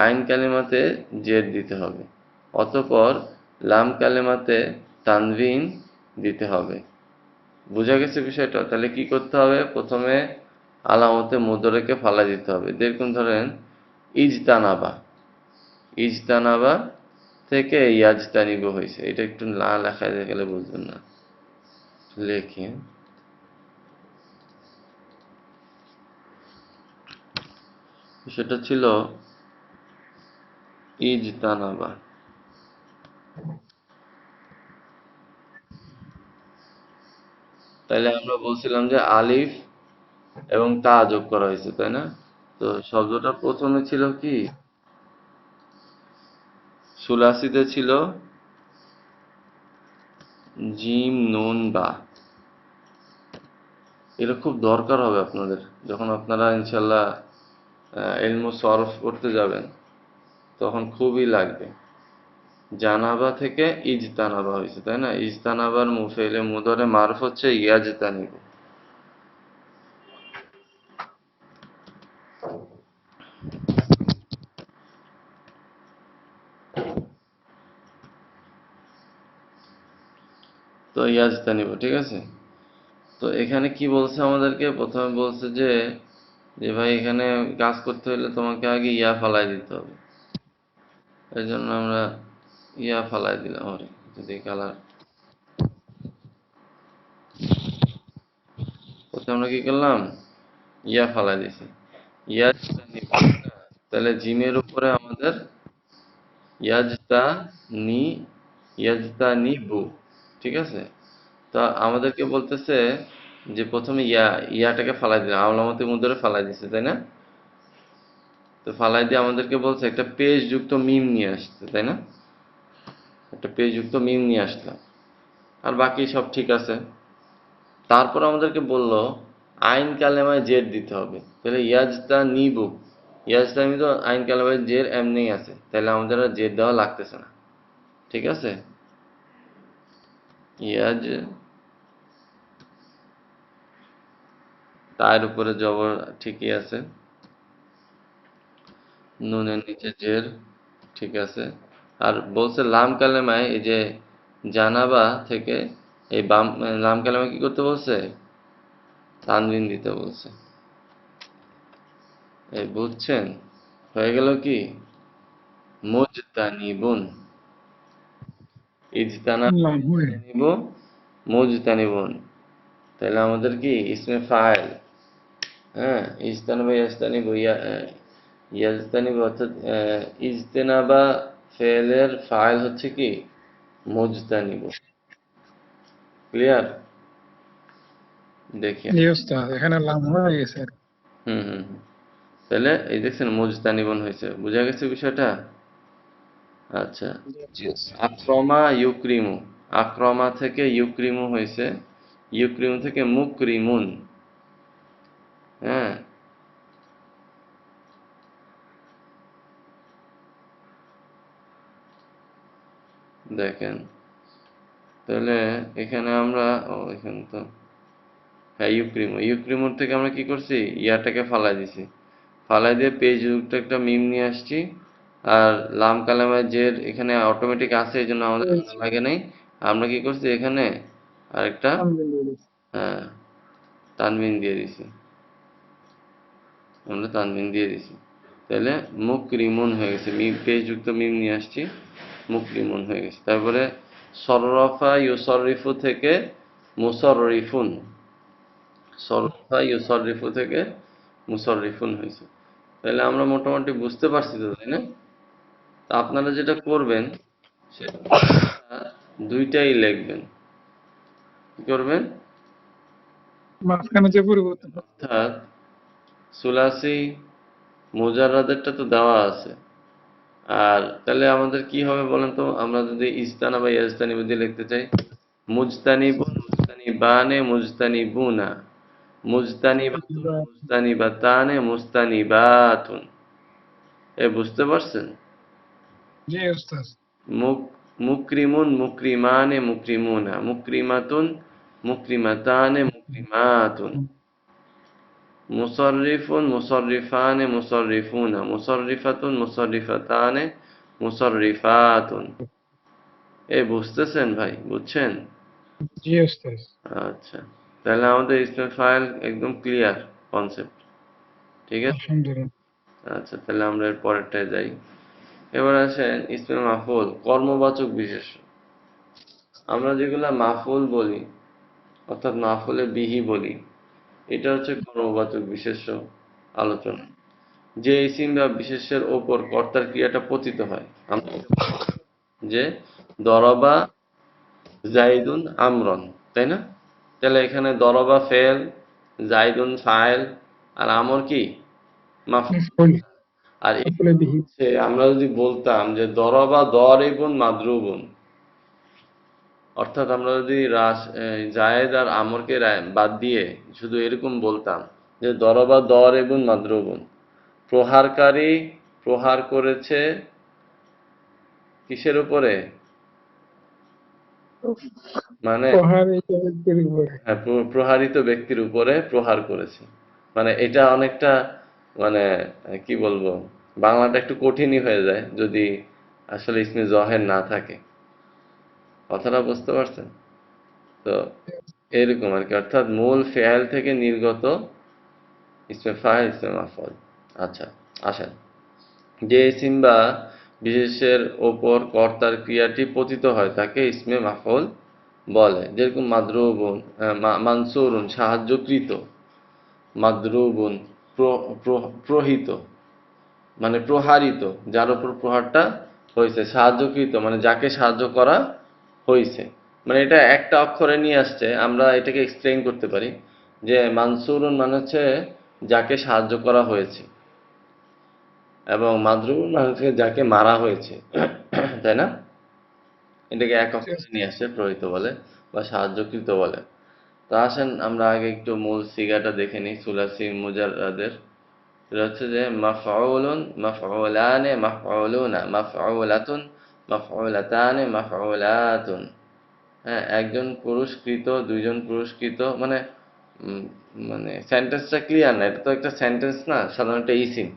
A: আইন কালেমাতে জের দিতে হবে। অতঃপর লাম কালেমাতে তানভিন দিতে হবে। বোঝা গেছে বিষয়টা? তাহলে কি করতে হবে? প্রথমে আলামতে মুদরেকে ফালা দিতে হবে। যেরকম ধরেন ইজতানাবা, ইজতানাবা থেকে ইয়াজতানিবু হয়েছে। এটা একটু না লেখায় গেলে বুঝবেন না, লেখি। সেটা ছিল ইজতানাবা। তাহলে আমরা বলছিলাম যে আলিফ এবং তা যোগ করা হয়েছে, তাই না? তো শব্দটা প্রথমে ছিল কি? সুলাসিতে ছিল জিম নুন বা, এটা খুব দরকার হবে আপনাদের যখন আপনারা ইনশাল্লাহ ইলমু সরফ করতে যাবেন, তখন খুবই লাগবে। জানাবা থেকে ইজতানাবা হয়েছে, তাই না? ইজতানাবার মুফেলে মুদরে মারুফ হচ্ছে ইয়াজতানিবু। তো ইয়াজতানিবু, ঠিক আছে। তো এখানে কি বলছে আমাদেরকে? প্রথমে বলছে যে যে ভাই এখানে কাজ করতে হলে তোমাকে আগে ইয়া ফালাই দিতে হবে। এই জন্য আমরা ইয়া ফালাই দিলাম। আরে যদি কালার, প্রথমে আমরা কি করলাম? ইয়া ফালাই দিছি। ইয়াজতানিবু, তাহলে জিমের উপরে আমাদের ইয়াজতানি ইয়াজতানিবু, ঠিক আছে। তা আমাদেরকে বলতেছে যে প্রথমে ইয়াটাকে ফালাই দিলাম, আমলামতি মুদ্রে ফালাই দিছে, তাই না? তো ফালাই দিয়ে আমাদেরকে বলছে একটা পেজ যুক্ত মিম নিয়ে আসতে, তাই না? একটা পেজ যুক্ত মিম নিয়ে আসলাম, আর বাকি সব ঠিক আছে। তারপর আমাদেরকে বলল আইন কালেমায় জের দিতে হবে। তাহলে ইয়াজতা নিবু, ইয়াজতা নিবু তো আইন কালেমায় জের এমনিই আছে, তাহলে আমাদের আর জের দেওয়া লাগতেছে না, ঠিক আছে। ইয়াজ, তার উপরে জবর ঠিকই আছে, নুনের নিচে জের, ঠিক আছে। আর বলছে লাম কালেমায় এই যে জানাবা থেকে এই বাম লাম কালেমায় কি করতে বলছে? তানবিন দিতে বলছে। এই বুঝছেন? হয়ে গেল কি? মুজতানিবুন,
E: লাভ হয়।
A: ইজতানিব, মুজতানিবুন। তাহলে আমাদের কি ইসমে ফাইল, হ্যাঁ, ইজতানাবা ইয়াজতানিবু, ইয়াজতানিবু অর্থাৎ ইজতেনাবা ফেলের ফাইল হচ্ছে কি? মুজতানিবু। ক্লিয়ার? দেখি।
E: জি ওস্তাদ, এখানে লাভ হয়ে গেছে।
A: হুম হুম হুম। তাহলে এই দেখছেন মুজতানিবুন হয়েছে, বুঝা গেছে বিষয়টা? আচ্ছা।
B: জি ওস্তাদ।
A: আক্রমা ইউক্রিমু, আক্রমা থেকে ইউক্রিমু হয়েছে, ইউক্রিমু থেকে মুকরিমুন, হ্যাঁ। দেখেন, তাহলে এখানে আমরা এখানে তো, হ্যাঁ, ইউক্রিমু, ইউক্রিমুর থেকে আমরা কি করছি? ইয়াটাকে ফালাই দিছি, ফালাই দিয়ে পেজ যুক্ত একটা মিম নিয়ে আসছি। আর লাম কালামের জের এখানে অটোমেটিক আছে, এই জন্য আমাদের আনা লাগে নাই। আমরা কি করছি এখানে আরেকটা, হ্যাঁ, তানবিন দিয়ে দিছি, আমরা তানবিন দিয়ে দিছি। তাহলে মুকরিমুন হয়ে গেছে, মিম পেজ যুক্ত মিম নিয়ে আসছি, মুকরিমুন হয়ে গেছে। তারপরে সররফা ইউসররিফু থেকে মুসররিফুন, সররফা ইউসররিফু থেকে মুসররিফুন হয়েছে। তাহলে আমরা মোটামুটি বুঝতে পারছি তো, তাই না? তা আপনারা যেটা করবেন সেটা দুইটাই লিখবেন। কি করবেন?
E: মাঝখানে যে পরিবর্তন।
A: অর্থাৎ সুলাসি মুজাররাদেরটা তো দেওয়া আছে, আর তাহলে আমাদের কি হবে বলেন তো? আমরা যদি ইস্তানা বা ইয়াজতানিবু দিয়ে লিখতে চাই, মুজতানিবুন, মুজতানিবানে, মুজতানিবুনা, মুজতানিবাতুন, মুজতানিবাতানে, মুজতানিবাতুন। এ বুঝতে পারছেন?
E: জি ওস্তাদ।
A: মুক মুকরিমুন, মুকরিমানে, মুকরিমুনা, মুকরিমাতুন, মুকরিমাতানে, মুকরিমাতুন, মুসররিফুন, মুসররিফানে, মুসররিফুনা, মুসররিফাতুন, মুসররিফাতানে, মুসররিফাতুন। এ বুঝতেছেন ভাই? বুঝছেন?
E: জি ওস্তাদ।
A: আচ্ছা, তাহলে আমাদের ইসমের ফাইল একদম ক্লিয়ার কনসেপ্ট, ঠিক আছে।
E: আলহামদুলিল্লাহ।
A: আচ্ছা, তাহলে আমরা এর পরেরটায় যাই। এবার আসেন ইসমে মাফুল, কর্মবাচক বিশেষ্য। আমরা যেগুলা মাফুল বলি, অর্থাৎ মাফুলে বিহি বলি, এটা হচ্ছে কর্মবাচক বিশেষ্য আলোচনা। যে ইসিম বা বিশেষ্যের ওপর কর্তার ক্রিয়াটা পতিত হয়, আমরা যে দরবা জাইদুন আমরন, তাই না? তাহলে এখানে দরবা ফেল, জাইদুন ফাইল, আর আমর কি? মাফুল।
E: মাফউল,
A: আর এই
E: মাফউলে বিহি।
A: হচ্ছে আমরা যদি বলতাম যে দরবা দরিবুন মাদরুবুন, অর্থাৎ আমরা যদি জায়েদ আর আমরকে বাদ দিয়ে শুধু এরকম বলতাম যে দরবা দরিবুন মাদরুবুন, প্রহারকারী প্রহার করেছে কিসের উপরে, মানে
E: প্রহারিত ব্যক্তির উপরে।
A: হ্যাঁ, প্রহারিত ব্যক্তির উপরে প্রহার করেছে, মানে এটা অনেকটা মানে কি বলবো, বাংলাটা একটু কঠিনই হয়ে যায় যদি আসলে ইসমে জহের না থাকে। কথাটা বুঝতে পারছেন? তো এরকম আর কি, অর্থাৎ মূল ফেল থেকে নির্গত ইসমে ফাইল ইসমে মাফউল। আচ্ছা, আসেন, যে ইসিম বা বিশেষের ওপর কর্তার ক্রিয়াটি পতিত হয় তাকে ইসমে মাফউল বলে। যেরকম মাদরুবুন, মানসুরুন সাহায্যকৃত, মাদরুবুন প্রহিত মানে প্রহারিত, যার উপর প্রহারটা হয়েছে, সাহায্যকৃত মানে যাকে সাহায্য করা হয়েছে। মানে এটা একটা অক্ষরে নিয়ে আসছে, আমরা এটাকে এক্সপ্লেইন করতে পারি যে মানসুরুন মানে হচ্ছে যাকে সাহায্য করা হয়েছে, এবং মাদরুবুন মানে হচ্ছে যাকে মারা হয়েছে। তাই না? এটাকে এক অক্ষরে নিয়ে আসছে, প্রহিত বলে বা সাহায্যকৃত বলে। তো আসেন আমরা আগে একটু মূল সিগাটা দেখে নিই সুলাসি মুজাররাদের। এটা হচ্ছে যে মাফউলুন, মাফউলানে, মাফউলুনা, মাফউলাতুন, মাফউলাতানে, মাফউলাতুন। হ্যাঁ, একজন পুরস্কৃত, দুইজন পুরস্কৃত, মানে উম, মানে সেন্টেন্সটা ক্লিয়ার না, এটা তো একটা সেন্টেন্স না, সাধারণত একটা ইসিম।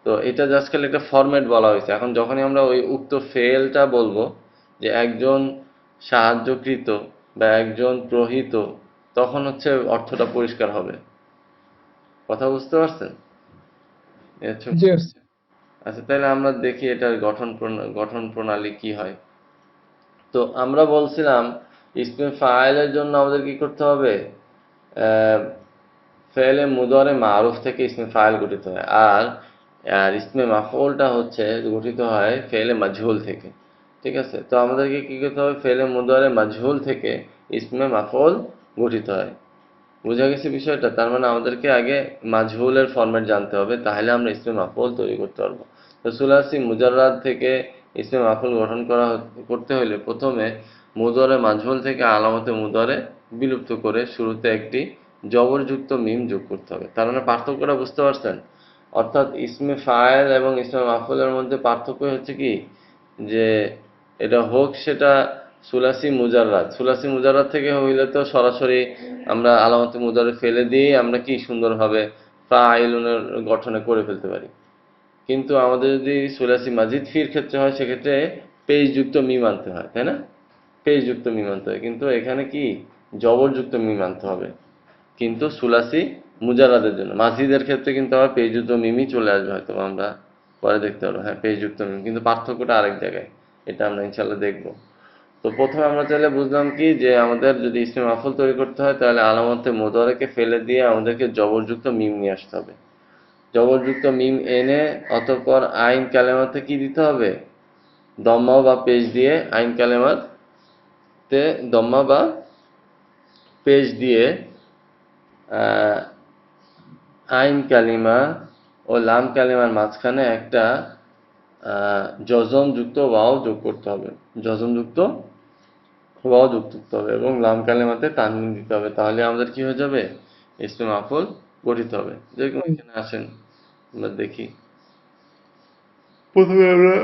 A: তো এটা জাস্ট খালি একটা ফরম্যাট বলা হয়েছে। এখন যখনই আমরা ওই উক্ত ফেলটা বলবো যে একজন সাহায্যকৃত বা একজন প্রহিত, তখন হচ্ছে অর্থটা পরিষ্কার হবে। কথা বুঝতে পারছেন? এ হচ্ছে
E: জি
A: আচ্ছা, তাহলে আমরা দেখি এটার গঠন প্রণালী কি হয়। তো আমরা বলছিলাম ইসমে ফাইলের জন্য আমাদের কি করতে হবে, ফেলে মুদরে মারুফ থেকে ইসমে ফাইল গঠিত হয়, আর আর ইসমে মাফউলটা হচ্ছে গঠিত হয় ফেলে মাজহুল থেকে। ঠিক আছে, তো আমাদেরকে কি করতে হবে, ফেলে মুদরে মাজহুল থেকে ইসমে মাফউল গঠিত হয়। বুঝা গেছে বিষয়টা? তার মানে আমাদেরকে আগে মাজহুলের ফরম্যাট জানতে হবে, তাহলে আমরা ইসমে মাফউল তৈরি করতে পারবো। তো সুলাসি মুজাররাদ থেকে ইসমে মাফউল গঠন করতে হলে প্রথমে মুদরে মাজহুল থেকে আলামতে মুদরে বিলুপ্ত করে শুরুতে একটি জবরযুক্ত মিম যোগ করতে হবে। তার মানে পার্থক্যটা বুঝতে পারছেন? অর্থাৎ ইসমে ফায়েল এবং ইসমে মাফউলের মধ্যে পার্থক্য হচ্ছে কি, যে এটা হোক সেটা সুলাসি মুজাররাদ থেকে হইলে তো সরাসরি আমরা আলামতে মুজারে ফেলে দিয়ে আমরা কি সুন্দরভাবে ফাইলুনের গঠনে করে ফেলতে পারি। কিন্তু আমাদের যদি সুলাসি মাজিদ ফির ক্ষেত্রে হয়, সেক্ষেত্রে পেজযুক্ত মিম আনতে হয়, তাই না? পেজযুক্ত মিম আনতে হয়, কিন্তু এখানে কি জবরযুক্ত মিম আনতে হবে। কিন্তু সুলাসি মুজারাদের জন্য, মাজিদের ক্ষেত্রে কিন্তু আবার পেজযুক্ত মিমই চলে আসবে, হয়তো আমরা পরে দেখতে পারবো। হ্যাঁ, পেজযুক্ত মিম, কিন্তু পার্থক্যটা আরেক জায়গায়, এটা আমরা ইনশাল্লাহ দেখবো। তো প্রথমে আমরা তাহলে বুঝলাম কি, যে আমাদের যদি ইসমে মাফুল তৈরি করতে হয় তাহলে আলামতে মুদারেকে ফেলে দিয়ে আমাদেরকে জবরযুক্ত মিম নিয়ে আসতে হবে। জবরযুক্ত মিম এনে অতঃপর আইন কালেমাতে কি দিতে হবে, দম্মা বা পেজ দিয়ে, আইন কালেমাতে দম্মা বা পেজ দিয়ে আহ, আইন কালিমা ও লাম কালিমার মাঝখানে একটা যজমযুক্ত ওয়াও যোগ করতে হবে। যজমযুক্ত ওয়াও যোগ করতে হবে এবং লাম কালেমাতে তানবিন দিতে হবে, তাহলে আমাদের কি হয়ে যাবে, ইসমে মাফুল গঠিত হবে। যেরকম এখানে আসেন আমরা দেখি, প্রথমে আমরা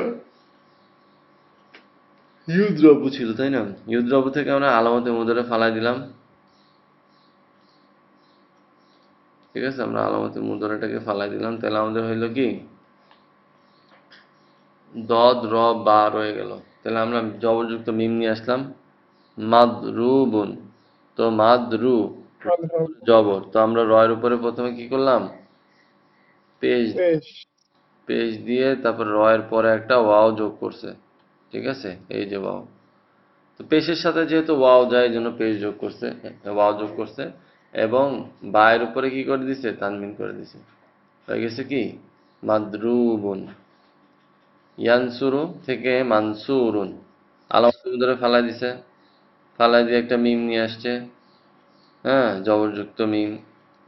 A: ইউদ্রব্য ছিল, তাই না? ইউদ্রব্য থেকে আমরা আলামতে মুদরে ফালাই দিলাম। ঠিক আছে, আমরা আলামতে মুদরেটাকে ফালাই দিলাম, তাহলে আমাদের হইলো কি, দদ র বা রয়ে গেল। তাহলে আমরা জবরযুক্ত মিম নিয়ে আসলাম, মাদরুবুন। তো মাদরু জবর, তো আমরা রয়ের উপরে প্রথমে কি করলাম, পেশ
E: বেশ।
A: পেশ দিয়ে তারপর রয়ের পরে একটা ওয়াও যোগ করছে। ঠিক আছে, এই যে ওয়াও, তো পেশের সাথে যেহেতু ওয়াও যায় এই জন্য পেশ যোগ করছে, ওয়াও যোগ করছে, এবং বায়ের উপরে কি করে দিছে, তানবিন করে দিছে। হয়ে গেছে কি, মাদরুবুন। ইয়ানসুরু থেকে মানসুরুন, আলামত ধরে ফালাই দিছে, ফালাই দিয়ে একটা মিম নিয়ে আসছে। হ্যাঁ, জবরযুক্ত মিম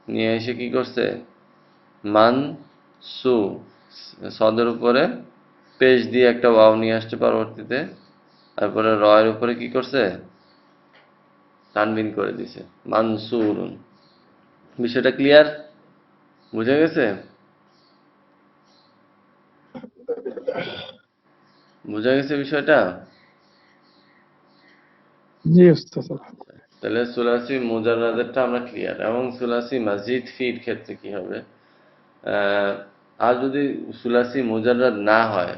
A: নিয়ে এসে কি করছে, মান সু, সদের উপরে পেশ দিয়ে একটা ওয়াও নিয়ে আসছে পরবর্তীতে, তারপরে রয়ের উপরে কি করছে, তানবিন করে দিছে, মানসুরুন। বিষয়টা ক্লিয়ার? বুঝে গেছে? বুঝা গেছে বিষয়টা?
E: জি ওস্তাদ।
A: তাহলে সুলাসি মুজাররাদেরটা আমরা ক্লিয়ার। এবং সুলাসি মাজিদ ফির ক্ষেত্রে কি হবে? আর যদি সুলাসি মুজাররাদ না হয়,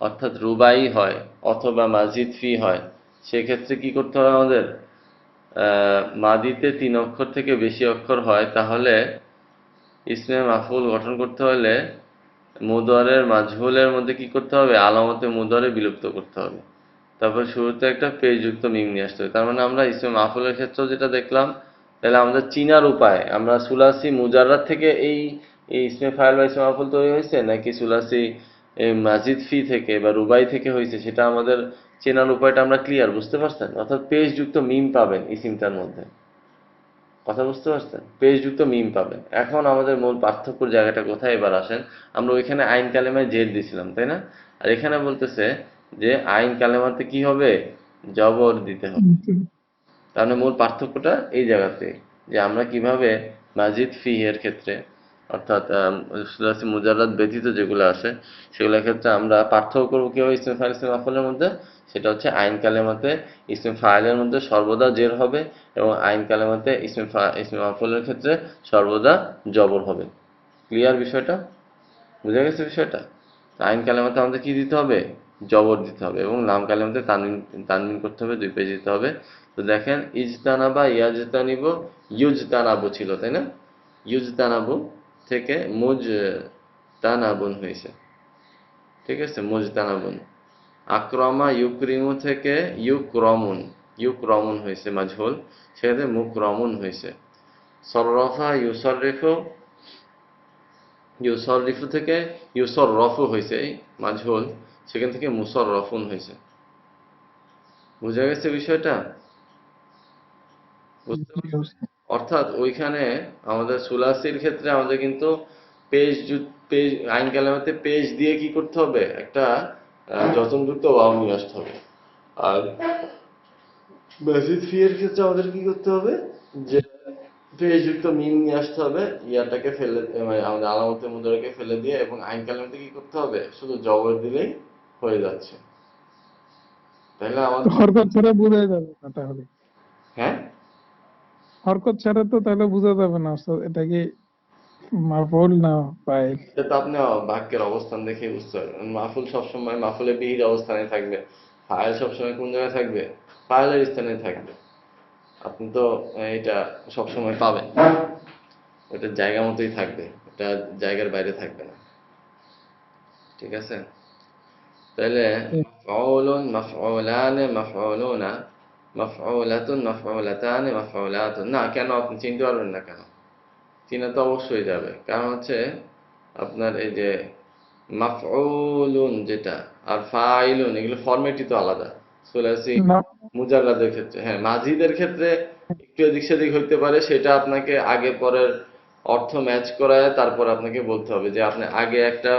A: অর্থাৎ রুবাই হয় অথবা মাজিদ ফি হয়, সেক্ষেত্রে কি করতে হবে আমাদের? মাদিতে 3 অক্ষর থেকে বেশি অক্ষর হয়, তাহলে ইসমে মাফউল গঠন করতে হলে মুদরের মাজহুলের মধ্যে কি করতে হবে? আলামতে মুদরে বিলুপ্ত করতে হবে। তারপর শুরুতে একটা পেশযুক্ত মিম নিয়ে আসতে হবে। তার মানে আমরা ইসমে মাফউলের ক্ষেত্রেও যেটা দেখলাম, তাহলে আমাদের চিনার উপায়, আমরা সুলাসি মুজাররাদ থেকে এই এই ইসমে ফাইল বা ইসমে মাফউল তৈরি হয়েছে নাকি সুলাসি মাজিদ ফি থেকে বা রুবাই থেকে হয়েছে, সেটা আমাদের চেনার উপায়টা আমরা ক্লিয়ার, বুঝতে পারছেন? অর্থাৎ পেশযুক্ত মিম পাবেন ইসিমটার মধ্যে। কথা বুঝতে পারছেন? পেজযুক্ত মিম পাবেন। এখন আমাদের মূল পার্থক্যের জায়গাটা কোথায় এবার আসেন। আমরা ওইখানে আইন কালেমায় জের দিছিলাম, তাই না? আর এখানে বলতেছে যে আইন কালেমাতে কি হবে? জবর দিতে হবে। তাহলে মূল পার্থক্যটা এই জায়গাতে, যে আমরা কিভাবে মাজিদ ফি এর ক্ষেত্রে, অর্থাৎ সুলাসি মুজাররাদ ব্যতীত যেগুলো আছে সেগুলোর ক্ষেত্রে আমরা পার্থক্য করবো কিভাবে ইসমে ফাইল ইসমে মাফউলের মধ্যে। সেটা হচ্ছে আইন কালেমাতে ইসমে ফাইলের মধ্যে সর্বদা জের হবে এবং আইন কালেমাতে ইসমে মাফউলের ক্ষেত্রে সর্বদা জবর হবে। ক্লিয়ার বিষয়টা? বুঝা গেছে বিষয়টা? আইন কালেমাতে আমাদের কি দিতে হবে? জবর দিতে হবে এবং লাম কালেমাতে তানবিন তানবিন করতে হবে, 2 পেজ দিতে হবে। তো দেখেন ইজতানাবা ইয়াজতানিবু ইউজতানাবু ছিল, তাই না? ইউজতানাবু থেকে মুজতানাবুন হয়েছে, ঠিক আছে? মুজতানাবুন। আক্রমা ইউক্রিমু থেকে ইউক্রমুন, ইউক্রমুন হয়েছে মাজহুল, সেখানে মুকরমুন হয়েছে। সররফা ইউসররিফু, ইউসররিফু থেকে ইউসররফু হয়েছে মাজহুল, সেখান থেকে মুসররফুন হয়েছে। বুঝা গেছে বিষয়টা? বুঝতে পারছেন? অর্থাৎ ওইখানে আমাদের সুলাসির ক্ষেত্রে আমাদের কিন্তু পেজ আইন কালামাতে পেজ দিয়ে কি করতে হবে? একটা যতনযুক্ত ওয়াও নিয়ে আসতে হবে। আর মাজিদ ফি এর ক্ষেত্রে আমাদের কি করতে হবে? যে পেজযুক্ত মিম নিয়ে আসতে হবে, ইয়াটাকে ফেলে মানে আমাদের আলামতে মুদরাকে ফেলে দিয়ে, এবং আইন কালামাতে কি করতে হবে? শুধু জবর দিলেই হয়ে যাচ্ছে। তাহলে আমাদের
E: হরকত ছাড়া বোঝা যাবে না তাহলে।
A: হ্যাঁ,
E: হরকত ছাড়া তো তাহলে বোঝা যাবে না ওস্তাদ, এটা কি মাফউল না ফাইল?
A: এটা তো আপনি বাক্যের অবস্থান দেখে বুঝতে পারবেন। মাফুল সবসময় মাফুলে বিহির অবস্থানে থাকবে, ফাইল সবসময় কোন জায়গায় থাকবে? ফাইলের স্থানে থাকবে। আপনি তো এটা সবসময় পাবেন, ওটা জায়গা মতোই থাকবে, এটা জায়গার বাইরে থাকবে না। ঠিক আছে? তাহলে মাফউলুন, মাফউলানে, মাফউলুনা, মাফউলাতুন, মাফউলাতানে, মাফউলাতুন। না, কেন আপনি চিনতে পারবেন না কেন? চিনা তো অবশ্যই যাবে, কারণ হচ্ছে আপনার এই যে মাফউলুন যেটা আর ফাইলুন, এগুলো ফরম্যাটই তো আলাদা। সুলাসি
E: না,
A: মুজাররাদের ক্ষেত্রে, হ্যাঁ মাজিদের ক্ষেত্রে একটু এদিক সেদিক হইতে পারে, সেটা আপনাকে আগে পরের অর্থ ম্যাচ করায় তারপর আপনাকে বলতে হবে যে আপনি আগে একটা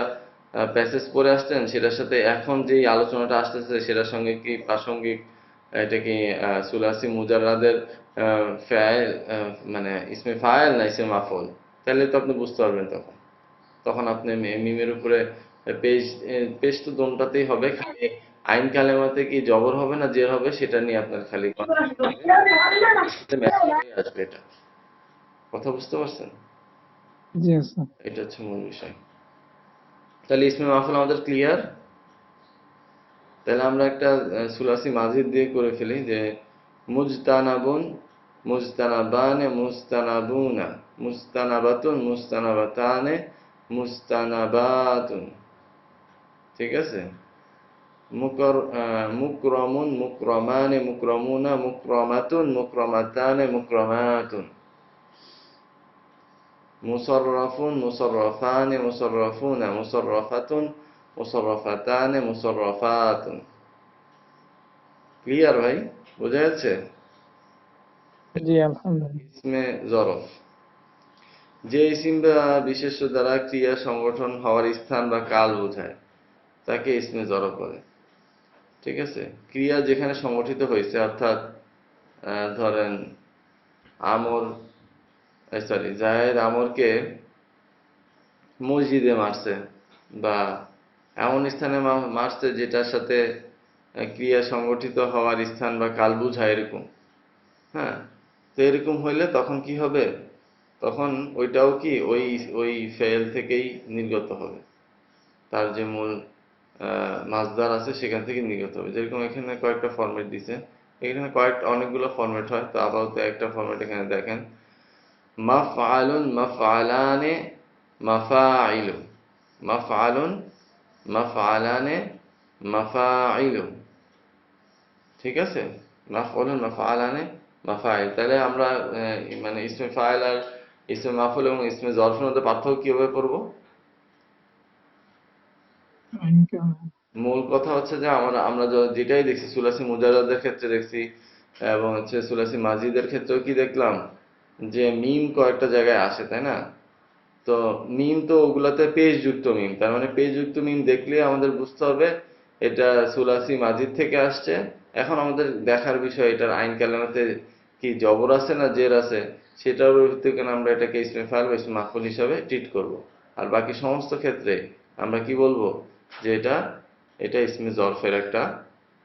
A: প্যাসেজ পড়ে আসছেন, সেটার সাথে এখন যেই আলোচনাটা আসতেছে সেটার সঙ্গে কি প্রাসঙ্গিক, এটা কি সুলাসি মুজাররাদের ফাইল, মানে ইসমে ফাইল না ইসমে মাফউল, তাহলে তো আপনি বুঝতে পারবেন। তখন তখন আপনি মিমের উপরে পেজ পেজ তো দোনটাতেই হবে, খালি আইন কালেমাতে কি জবর হবে না জের হবে সেটা নিয়ে আপনার খালি ম্যাচ করেই আসবে। এটা কথা বুঝতে পারছেন?
E: জি ওস্তাদ।
A: এটা হচ্ছে মূল বিষয়। তাহলে ইসমে মাফুল আমাদের ক্লিয়ার। তাহলে আমরা একটা সুলাসি মাজিদ দিয়ে করে ফেলি, যে মুজতানাবুন, মুজতানাবানে, মুস্তানাবুনা, মুস্তানাবাতুন, মুস্তানাবাতানে, মুস্তানাবাতুন। ঠিক আছে? মুকরমুন, মুকরমানে, মুকরমুনা, মুকরমাতুন, মুকরমাতানে, মুকরমাতুন। মুসররাফুন, মুসররাফানে, মুসররাফুনা, মুসররাফাতুন, মুসররাফাতানে, মুসররাফাতুন। ক্লিয়ার ভাই? বোঝা যাচ্ছে?
E: জি আলহামদুলিল্লাহ।
A: ইসমে জরফ, যে ইসিম বা বিশেষ্য দ্বারা ক্রিয়া সংগঠন হওয়ার স্থান বা কাল বোঝায় তাকে ইসমে জরফ বলে। ঠিক আছে? ক্রিয়া যেখানে সংগঠিত হয়েছে, অর্থাৎ ধরেন আমর, সরি, জায়েদ আমরকে মসজিদে মারছে, বা এমন স্থানে মারছে যেটার সাথে ক্রিয়া সংগঠিত হওয়ার স্থান বা কাল বুঝায় এরকম। হ্যাঁ, তো এরকম হইলে তখন কি হবে? তখন ওইটাও কি ওই ওই ফেল থেকেই নির্গত হবে, তার যে মূল মাসদার আছে সেখান থেকে নির্গত হবে। যেরকম এখানে কয়েকটা ফরম্যাট দিছে, এখানে অনেকগুলো ফরম্যাট হয়, তো আপাতত একটা ফরম্যাট এখানে দেখেন, মাফআলুন মাফআলানে মাফাইলু, মাফআলুন মাফআলানে মাফাইলু। ঠিক আছে, মাফআলুন মাফআলানে মাফাইল। তাহলে আমরা মানে ইসমে ফাইল আর ইসমে মাফউল এবং ইসমে জরফের মধ্যে পার্থক্য কিভাবে করব? মূল কথা হচ্ছে যে আমরা আমরা যেটাই দেখছি সুলাসি মুজাররাদের ক্ষেত্রে দেখছি, এবং হচ্ছে সুলাসি মাজিদের ক্ষেত্রেও কি দেখলাম, যে মিম কয়েকটা জায়গায় আসে, তাই না? তো মিম তো ওগুলাতে পেজ যুক্ত মিম, তার মানে পেজ যুক্ত মিম দেখলে আমাদের বুঝতে হবে এটা সুলাসি মাজিদ থেকে আসছে। এখন আমাদের দেখার বিষয় এটার আইন কালামাতে কি জবর আছে না জের আছে, সেটার ভিত্তিতে আমরা এটাকে ইসমে ফাইল বা ইসমে মাফউল হিসাবে ট্রিট করব। আর বাকি সমস্ত ক্ষেত্রে আমরা কি বলবো, যে এটা এটা ইসমে জরফের একটা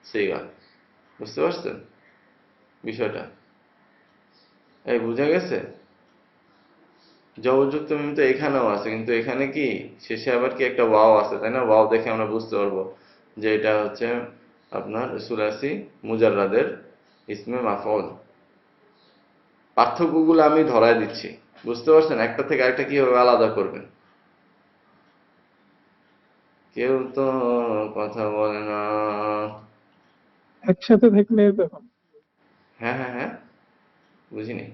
A: সিগা। বুঝতে পারছেন বিষয়টা? এই বুঝা গেছে? জবরযুক্ত মিম তো এখানেও আছে, কিন্তু এখানে কি শেষে আবার কি একটা ওয়াও আছে, তাই না? ওয়াও দেখে আমরা বুঝতে পারবো যে এটা হচ্ছে আপনার সুলাসি মুজাররাদের ইসমে মাফউল। পার্থক্যগুলো আমি ধরায় দিচ্ছি, বুঝতে পারছেন? একটা থেকে আরেকটা কিভাবে আলাদা করবেন। কেউ তো কথা বলে না।
E: একসাথে থাকলে তখন
A: হ্যাঁ হ্যাঁ হ্যাঁ, বুঝিনি।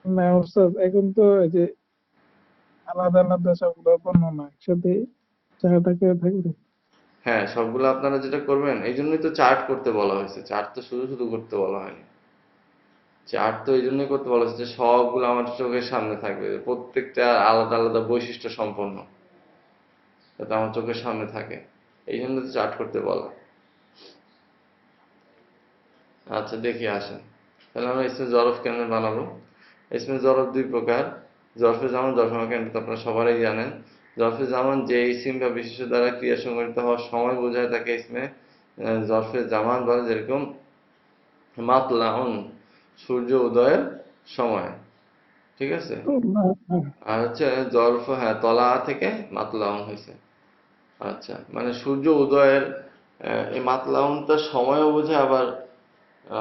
E: না ওস্তাদ, এখন তো এই যে আলাদা আলাদা সবগুলো বর্ণনা একসাথে চারটাকে থাকবে।
A: হ্যাঁ, সবগুলো আপনারা যেটা করবেন, এই জন্যই তো চার্ট করতে বলা হয়েছে। চার্ট তো শুধু শুধু করতে বলা হয়নি। চার্ট তো এই জন্যই করতে বলা হয়েছে যে সবগুলো আমার চোখের সামনে থাকবে, প্রত্যেকটা আলাদা আলাদা বৈশিষ্ট্য সম্পন্ন, যাতে আমার চোখের সামনে থাকে। এই জন্য তো চার্ট করতে বলা। আচ্ছা দেখি আসেন, তাহলে আমরা ইসমে জরফ কেমনে বানাবো। ইসমে জরফ দুই প্রকার, জরফে জামান, জরফে মাকান, এটা তো আপনারা সবাই জানেন। জরফে জামান যে ইসিম বা বিশেষ্য দ্বারা ক্রিয়া সংগঠিত হওয়ার সময় বোঝায় তাকে ইসমে জরফে জামান বলে। যেরকম মাতলাউন, সূর্য উদয়ের সময়। ঠিক আছে।
E: তো না,
A: আর হচ্ছে জরফ, হ্যাঁ, তলা থেকে মাতলাউন হয়েছে। আচ্ছা, মানে সূর্য উদয়ের এই মাতলাউনটা সময়ও বোঝায়, আবার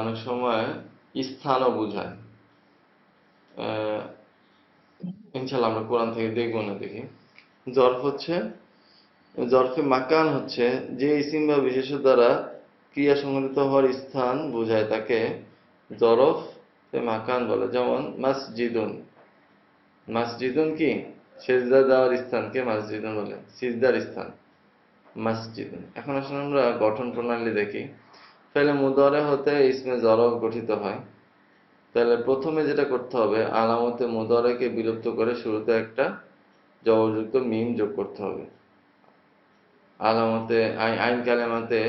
A: অনেক সময় স্থানও বোঝায়। আহ, ইনশাল্লাহ আমরা কোরআন থেকে দেখবো না, দেখি। জরফ হচ্ছে, জরফে মাকান হচ্ছে যে ইসিম বা বিশেষ্য দ্বারা ক্রিয়া সংঘটিত হওয়ার স্থান বোঝায় তাকে জরফ মাকান বলে। যেমন মসজিদুন, মসজিদুন কি সেজদা দেওয়ার স্থানকে মসজিদুন বলে, সিজদার স্থান মসজিদুন। এখন আসলে আমরা গঠন প্রণালী দেখি। ফেলে মুদারে হতে ইসমে জরফ গঠিত হয়। তাহলে প্রথমে যেটা করতে হবে, আলামতে মুদারেকে বিলুপ্ত করে শুরুতে একটা জবরযুক্ত মিম যোগ করতে হবে। আলামতে আইন কালেমাতে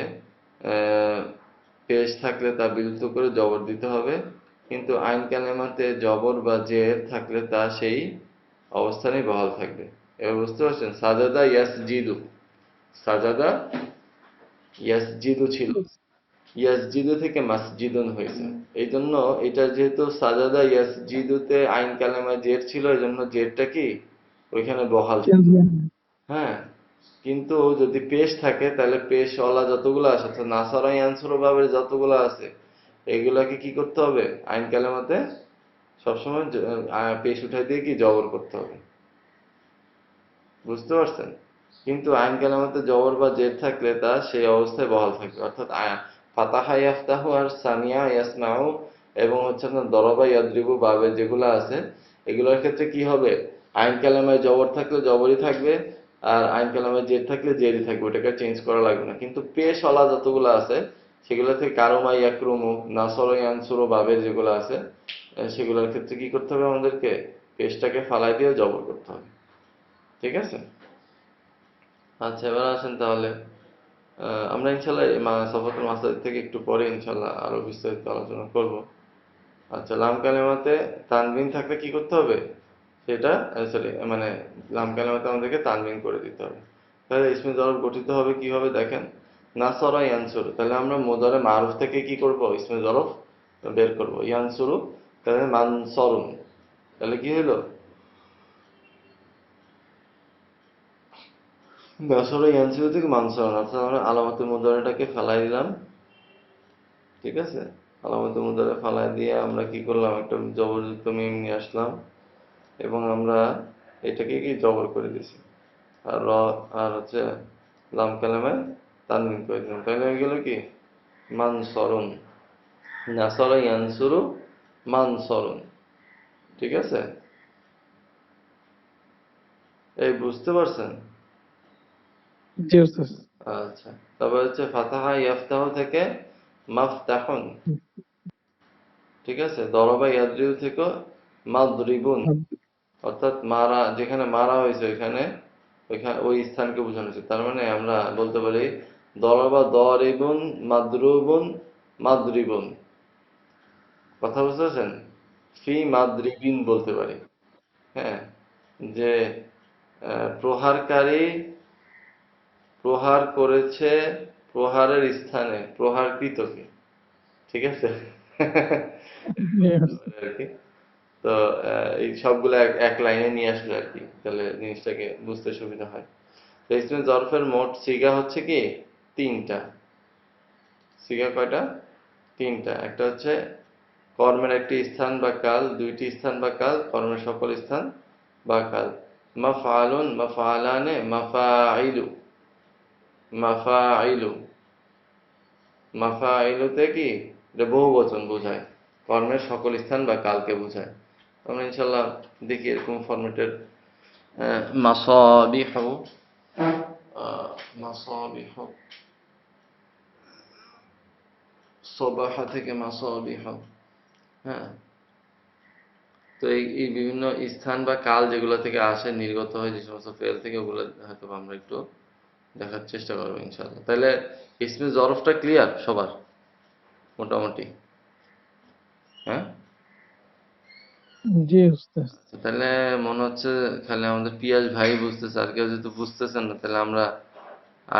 A: পেশ থাকলে তা বিলুপ্ত করে জবর দিতে হবে, কিন্তু আইন কালেমাতে জবর বা জের থাকলে তা সেই অবস্থানেই বহাল থাকবে। এবার বুঝতে পারছেন? সাজাদা ইয়াসজিদু, সাজাদা ইয়াসজিদু ছিল, ইয়াসজিদু থেকে মাসজিদুন হয়েছে। এই জন্য এটা যেহেতু সাজাদা ইয়াসজিদুতে আইন কালেমায় জের ছিল, এই জন্য জেরটা কি ওইখানে বহাল ছিল।
E: চেঞ্জ হয় না।
A: হ্যাঁ, কিন্তু যদি পেশ থাকে তাহলে পেশ ওয়ালা যতগুলো আছে, তো নাসারা ইয়ানসুর ভাবে যতগুলো আছে, এগুলাকে কি করতে হবে, আইন কালেমাতে সবসময় পেশ উঠাই দিয়ে কি জবর করতে হবে। বুঝতে পারছেন? কিন্তু আইন কালামাতে জবর বা জের থাকলে তা সেই অবস্থায় বহাল থাকবে। অর্থাৎ ফাতাহা ইয়াফতাহু আর সামিয়া ইয়াসমাউ এবং হচ্ছে আপনার দরবা ইয়াদরিবু বাবে যেগুলো আছে, এগুলোর ক্ষেত্রে কি হবে, আইন কালামায় জবর থাকলে জবরই থাকবে, আর আইন কালামায় জের থাকলে জেরই থাকবে, ওটাকে চেঞ্জ করা লাগবে না। কিন্তু পেশওয়ালা যতগুলো আছে সেগুলো থেকে কারুমা ইয়াকরুমু, নাসর ইয়ানসুরু বাবের যেগুলো আছে, সেগুলোর ক্ষেত্রে কি করতে হবে, আমাদেরকে পেশটাকে ফালাই দিয়ে জবর করতে হবে। ঠিক আছে। আচ্ছা, এবার আসেন তাহলে আমরা ইনশাল্লাহ সফাতুল মাসাদিদ থেকে একটু পরে ইনশাল্লাহ আরো বিস্তারিত আলোচনা করব। আচ্ছা, লাম কালেমাতে তানবিন থাকলে কি করতে হবে সেটা, সরি মানে লাম কালেমাতে আমাদেরকে তানবিন করে দিতে হবে। তাহলে ইসমে জরব গঠিত হবে কিভাবে দেখেন, নাসরা ইয়ানসুরু, তাহলে আমরা মুদারে মারুফ থেকে কি করব, ইসমে জরব বের করব। ইয়ানসুরু তাহলে মানসরুন, তাহলে কি হলো, নাসরা ইয়ানসুরু থেকে মানসরুন, অর্থাৎ আমরা আলামাতুল মুদারাটাকে ফেলাই দিলাম, ঠিক আছে। আলামাতুল মুদারা ফালাই দিয়ে আমরা কি করলাম, একটা জবরযুক্ত মিম নিয়ে আসলাম এবং আমরা এটাকে কি জবর করে দিছি, আর আর হচ্ছে লাম কালামে তানবিন করে দিলাম, তাহলে হয়ে গেল কি মানসরুন, নাসরা ইয়ানসুরু মানসরুন, ঠিক আছে। এই বুঝতে পারছেন?
E: জি উস্তাদ।
A: আচ্ছা, তারপর হচ্ছে ফাতাহা ইয়াফতাহু থেকে মাফতাহুন, ঠিক আছে। দরবা ইয়াদরিবু থেকে মাদরিবুন, অর্থাৎ মারা, যেখানে মারা হয়েছে ওইখানে ওই স্থানকে বোঝানো হয়েছে। তার মানে আমরা বলতে পারি দরবা দরিবুন মাদরুবুন মাদরিবুন, কথা বুঝতে পারছেন? ফি মাদরিবিন বলতে পারি, হ্যাঁ, যে প্রহারকারী প্রহার করেছে প্রহারের স্থানে প্রহারকৃতকে, ঠিক আছে। আর কি, তো এই সবগুলো এক লাইনে নিয়ে আসলে আর কি, তাহলে জিনিসটাকে বুঝতে সুবিধা হয়। তো ইসমে জরফের মোট সিগা হচ্ছে কি তিনটা। সিগা কয়টা? তিনটা। একটা হচ্ছে কর্মের একটি স্থান বা কাল, দুইটি স্থান বা কাল, কর্মের সকল স্থান বা কাল। মাফআলুন, মাফআলানে, মাফাইলু, মাফাইলু, মাফাইলুতে কি এটা বহু বচন বোঝায়, কর্মের সকল স্থান বা কালকে বোঝায়। আমরা ইনশাল্লাহ দেখি এরকম ফরম্যাটের মাসাবিহু, মাসাবিহু, সবাহা থেকে মাসাবিহু, হ্যাঁ। তো এই বিভিন্ন স্থান বা কাল যেগুলো থেকে আসে, নির্গত হয় যে সমস্ত ফেল থেকে, ওগুলো হয়তো আমরা একটু দেখার চেষ্টা করবো ইনশাল্লাহ। তাহলে ইসমে জরফটা ক্লিয়ার সবার মোটামুটি? হ্যাঁ,
E: জি উস্তাদ।
A: তাহলে মনে হচ্ছে খালি আমাদের পিয়াস ভাই বুঝতেছে, আর কেউ যেহেতু বুঝতেছেন না, তাহলে আমরা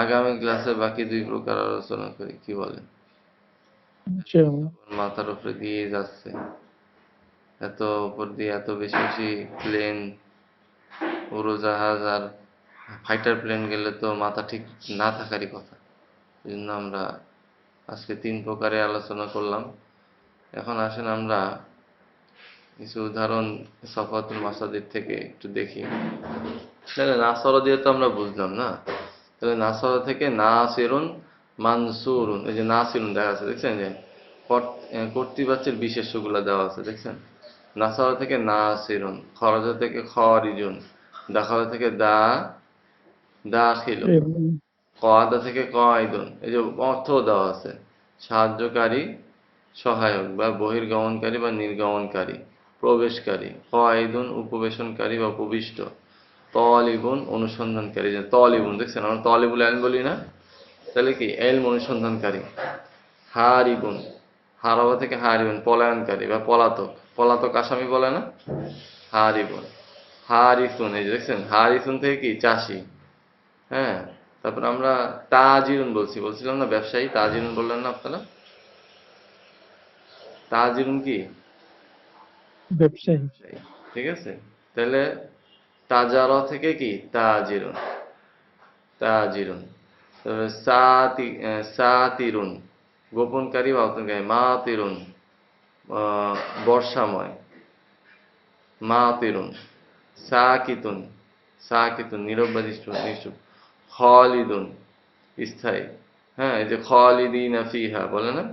A: আগামী ক্লাসে বাকি দুই প্রকার আলোচনা করি, কি বলেন?
E: ইনশাআল্লাহ।
A: মাথার উপরে দিয়ে যাচ্ছে, এত উপর দিয়ে এত বেশি বেশি প্লেন, উড়োজাহাজ আর ফাইটার প্লেন গেলে তো মাথা ঠিক না থাকারই কথা। এই জন্য আমরা আজকে তিন প্রকারে আলোচনা করলাম। এখন আসেন আমরা কিছু উদাহরণ সফাতুল মাসাদিদ থেকে একটু দেখি। তাহলে নাসরা দিয়ে তো আমরা বুঝলাম না, তাহলে নাসরা থেকে নাসিরুন মানসুরুন, এই যে নাসিরুন দেখা আছে, দেখছেন যে কর্তৃবাচ্যের বিশেষ্যগুলো দেওয়া আছে, দেখছেন। নাসরা থেকে নাসিরুন, খরজা থেকে খরিজুন, দাখালা থেকে দাখিলুন, কআদা থেকে কআইদুন, এই যে অর্থ দেওয়া আছে, সাহায্যকারী, সহায়ক বা বহির্গমনকারী বা নির্গমনকারী, প্রবেশকারী, কআইদুন উপবেশনকারী বা উপবিষ্ট, তলিবুন অনুসন্ধানকারী, যে তলিবুন দেখছেন, আমরা তলিবুল ইলম বলি না, তাহলে কি ইলম অনুসন্ধানকারী। হারিবুন, হারাবা থেকে হারিবুন পলায়নকারী বা পলাতক, পলাতক আসামি বলে না, হারিবুন। হারিসুন, এই যে দেখছেন, হারিসুন থেকে কি চাষি, হ্যাঁ। তারপর আমরা তাজিরুন বলছিলাম না, ব্যবসায়ী, তাজিরুন বললেন না আপনারা? তাজিরুন কি
E: ব্যবসায়ী।
A: ব্যবসায়ী, ঠিক আছে। তাহলে তাজারা থেকে কি তাজিরুন, তাজিরুন। তারপরে সাতিরুন গোপনকারী বা অতনকারী, মাতিরুন বর্ষাময়, মাতিরুন। সাকিতুন, সাকিতুন নীরব বা নিশ্চুপ। খালিদুন স্থায়ী, হ্যাঁ, এই যে খালিদিনা ফিহা বলে না,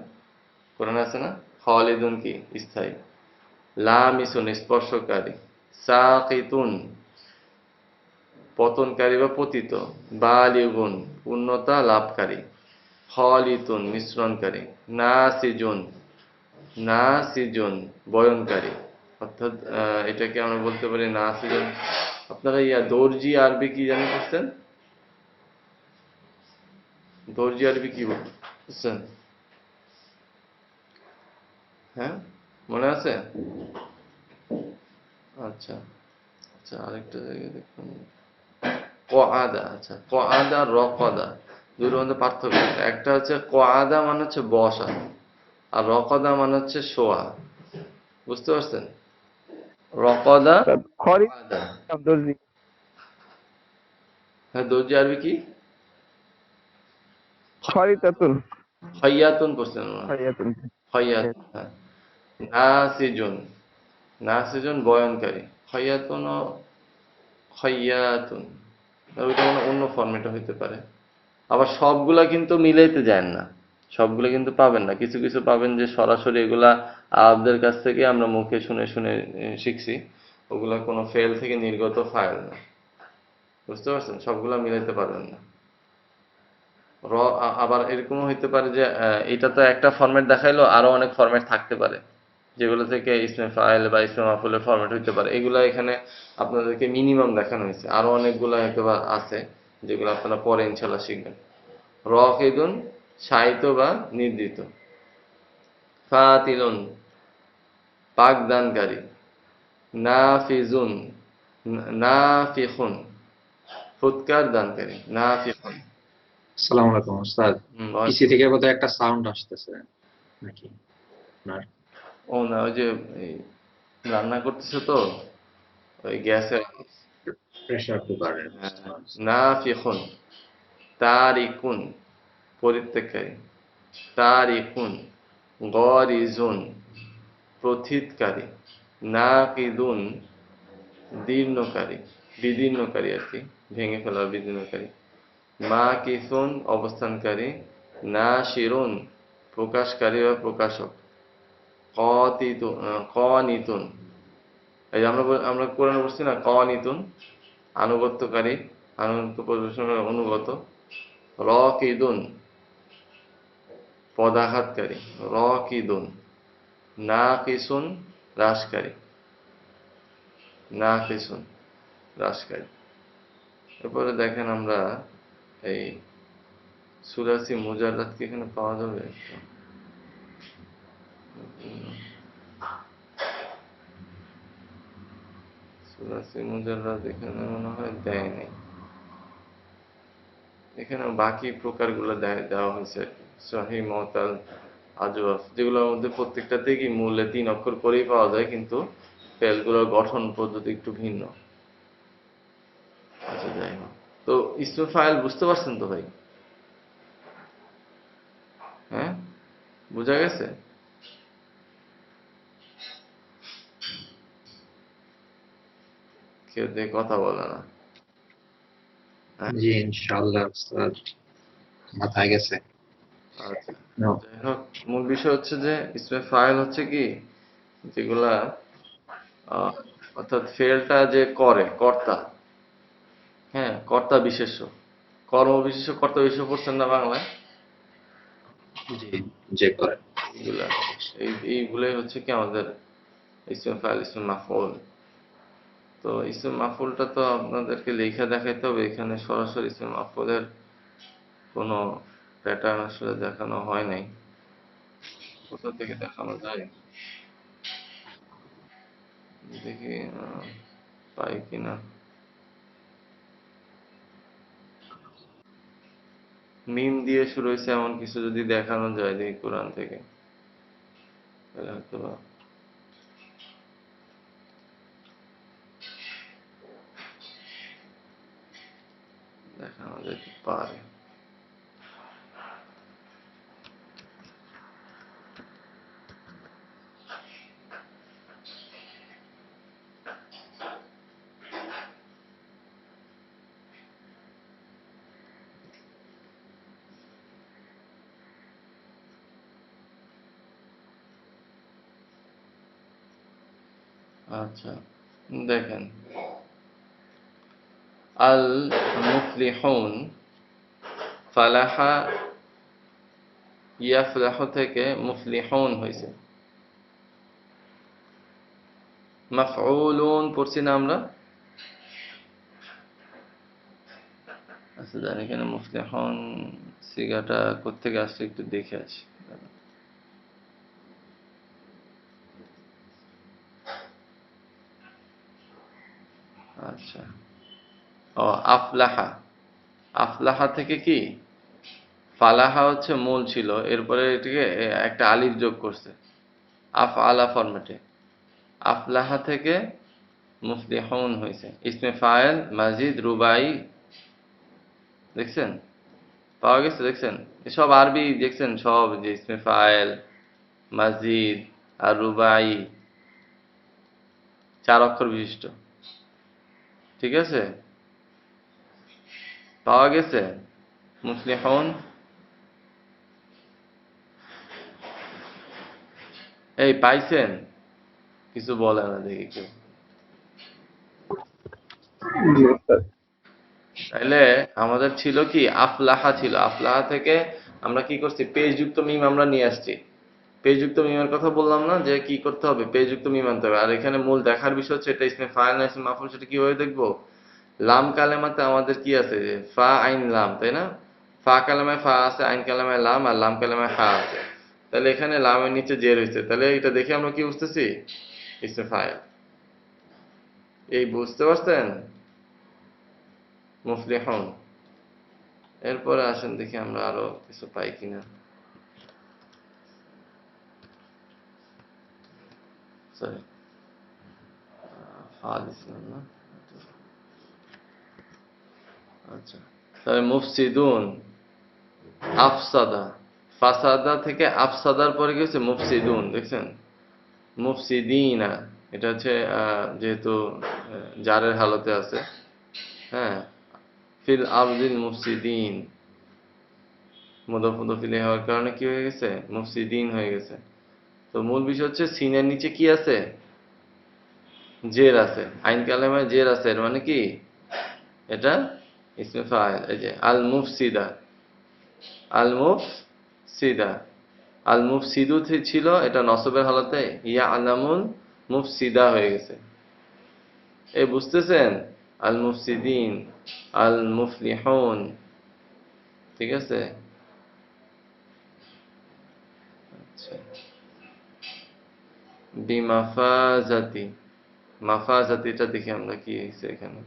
A: কোরআনে আছে না, খালিদুন কি স্থায়ী। লামিসুন স্পর্শকারী। সাকিতুন পতনকারী বা পতিত। বালিগুন পূর্ণতা লাভকারী। খালিতুন মিশ্রণকারী। নাসিজুন, নাসিজুন বয়নকারী, অর্থাৎ এটাকে আমরা বলতে পারি নাসিজুন। আপনারা দর্জি আরবি কি জানেন বুঝতেন? দর্জি আরবি কি বুঝছেন? হ্যাঁ, মনে আছে? আচ্ছা আচ্ছা, আরেকটা জায়গায় দেখুন, কআদা। আচ্ছা, কআদা রকদা দুটোর মধ্যে পার্থক্য আছে। একটা হচ্ছে কআদা মানে হচ্ছে বসা, আর রকদা মানে হচ্ছে শোয়া। বুঝতে পারছেন? রকদা,
C: খরি
A: কআদা।
C: দর্জি
A: হ্যাঁ, দর্জি আরবি কি?
C: খরিতাতুন
A: খৈয়াতুন পড়ছেন না?
C: খরিয়াতুন
A: খৈয়াতুন, হ্যাঁ। নাসিজুন, নাসিজুন বয়নকারী। খৈয়াতুন ও খৈয়াতুন, ওইটা মানে অন্য ফরম্যাটে হইতে পারে। আবার সবগুলা কিন্তু মিলাইতে যান না, সবগুলা কিন্তু পাবেন না। কিছু কিছু পাবেন যে সরাসরি এগুলা আরবদের কাছ থেকে আমরা মুখে শুনে শুনে শিখছি, ওগুলা কোনো ফেল থেকে নির্গত ফাইল না। বুঝতে পারছেন? সবগুলা মিলাইতে পারবেন না। আবার এরকমও হইতে পারে যে এটা তো একটা ফরম্যাট দেখাইলো, আরো অনেক ফরম্যাট থাকতে পারে যেগুলো থেকে ইসমে ফাইল বা ইসমে মাফুলের ফরম্যাট হইতে পারে। এগুলা এখানে আপনাদেরকে মিনিমাম দেখানো হয়েছে, আরো অনেকগুলো হয়তো বা আছে যেগুলো আপনারা পরে ইনশাল্লাহ শিখবেন। রকিদুন শায়িত বা নির্দিত। ফাতিলুন পাকদানকারী। নাফিজুন নাফিখুন ফুৎকার দানকারী। নাফিখুন।
B: আসসালামু আলাইকুম ওস্তাদ। পিসি থেকে বোধহয় একটা সাউন্ড আসতেছে নাকি আপনার?
A: ও না, ওই যে এই রান্না করতেছে তো, ওই গ্যাসের।
B: প্রেসার কুকারের।
A: নাফিখুন তারিকুন পরিত্যাগকারী। তারিকুন গরিজুন প্রথিতকারী। নাকিদুন দীর্ণকারী, বিদীর্ণকারী আর কি, ভেঙে ফেলা, বিদীর্ণকারী। মাকিসুন অবস্থানকারী। নাশিরুন প্রকাশকারী বা প্রকাশক। কনিতুন, এই যে আমরা কোরআনে বলছি না, কনিতুন আনুগত্যকারী, আনুগত্য পরিবেশনের অনুগত। রকিদুন পদাঘাতকারী। রকিদুন। নাকিসুন হ্রাসকারী। নাকিসুন হ্রাসকারী। এরপরে দেখেন আমরা এই সুলাসি মুজাররাদ কি এখানে পাওয়া যাবে? সুলাসি মুজাররাদ এখানে মনে হয় দেয়নি। এখানে বাকি প্রকারগুলো দেওয়া হয়েছে, সহিহ, মুতাল, আজওয়াফ, যেগুলোর মধ্যে প্রত্যেকটাতেই কি মূলে 3 অক্ষর করেই পাওয়া যায়, কিন্তু ফেলগুলোর গঠন পদ্ধতি একটু ভিন্ন। আচ্ছা, যাই হোক। তো ইসমে ফাইল বুঝতে পারছেন তো ভাই? হ্যাঁ, বোঝা গেছে? কেউ দিয়ে কথা বলে না। হ্যাঁ,
B: জি ইনশাআল্লাহ ওস্তাদ, মাথায় গেছে।
A: আচ্ছা,
B: No.
A: যাই হোক, মূল বিষয় হচ্ছে যে ইসমে ফাইল হচ্ছে কি, যেগুলা আহ, অর্থাৎ ফেলটা যে করে কর্তা, হ্যাঁ, কর্তা বিশেষ্য, কর্ম বিশেষ্য, কর্তা বিশেষ্য পড়ছেন না বাংলায়?
B: জি, যে করে।
A: এইগুলা, এইগুলাই হচ্ছে কি আমাদের ইসম ফাইল, ইসম মাফউল। তো ইসম মাফউলটা তো আপনাদেরকে লেখা দেখাইতে হবে, এখানে সরাসরি ইসম মাফউলের কোনো প্যাটার্ন আসলে দেখানো হয় নাই। কোথা থেকে দেখানো যায় দেখি, পাই কিনা। মিম দিয়ে শুরু হয়েছে এমন কিছু যদি দেখানো যায় দেখি কোরআন থেকে, তাহলে হয়তো বা দেখানো যেতে পারে। আচ্ছা, দেখেন, আল মুফলিহুন, ফালাহা ইয়াফলাহু থেকে মুফলিহুন হয়েছে। মাফউলুন পড়ছি না আমরা? আচ্ছা, জানি এখানে মুফলিহুন সিগাটা কোত্থেকে আসছে একটু দেখে আসি। আচ্ছা, ও আফলাহা, আফলাহা থেকে কি ফালাহা হচ্ছে মূল ছিল, এরপরে এটিকে একটা আলিফ যোগ করছে আফ আলা ফরম্যাটে। আফলাহা থেকে মুফলিহুন হয়েছে, ইসমে ফায়েল মাজিদ রুবাই, দেখছেন পাওয়া গেছে, দেখছেন সব আরবি, দেখছেন সব যে ইসমে ফায়েল মাজিদ আর রুবাই 4 অক্ষর বিশিষ্ট, ঠিক আছে, পাওয়া গেছে মুফলিহুন। এই পাইছেন? কিছু বলে না দেখি কেউ। তাইলে আমাদের ছিল কি আফলাহা ছিল, আফলাহা থেকে আমরা কি করছি পেজ যুক্ত মিম আমরা নিয়ে আসছি। পেজ যুক্ত মিমের কথা বললাম না যে কি করতে হবে, পেজ যুক্ত মিম আনতে হবে। আর এখানে মূল দেখার বিষয় হচ্ছে এটা ইসমে ফাইল না ইসমে মাফউল, সেটা কিভাবে দেখবো? লাম কালেমাতে আমাদের কি আছে, যে ফা আইন লাম, তাই না? ফা কালেমায় ফা আছে, আইন কালেমায় লাম, আর লাম কালেমায় হা আছে। তাহলে এখানে লামের নিচে জের হয়েছে, তাহলে এটা দেখে আমরা কি বুঝতেছি ইসমে ফাইল। এই বুঝতে পারছেন মুফলিহুন? এরপরে আসেন দেখি আমরা আরো কিছু পাই কিনা। সরি, ফা দিছিলাম না। আচ্ছা, তাহলে মুফসিদুন, আফসাদা, ফাসাদা থেকে আফসাদার পরে কি হচ্ছে মুফসিদুন, দেখছেন মুফসিদিনা, এটা হচ্ছে যেহেতু জারের হালতে আছে, হ্যাঁ, ফিল আরদিল মুফসিদিন, মুদাফ মুদাফ ইলাইহি হওয়ার কারণে কি হয়ে গেছে মুফসিদিন হয়ে গেছে। তো মূল বিষয় হচ্ছে সিনের নিচে কি আছে, জের আছে, আইন কালেমায় জের আছে, এর মানে কি এটা ইসমে ফাইল। এই যে আল মুফসিদা, আল মুফসিদা, আল মুফসিদু ছিল, এটা নসবের হালতে ইয়া আলামুল মুফসিদা হয়ে গেছে। এই বুঝতেছেন? আল মুফসিদিন, আল মুফলিহুন, ঠিক আছে। আচ্ছা, বিমাফাজাতি, মাফাজাতিটা দেখি আমরা কি হয়েছে এখানে।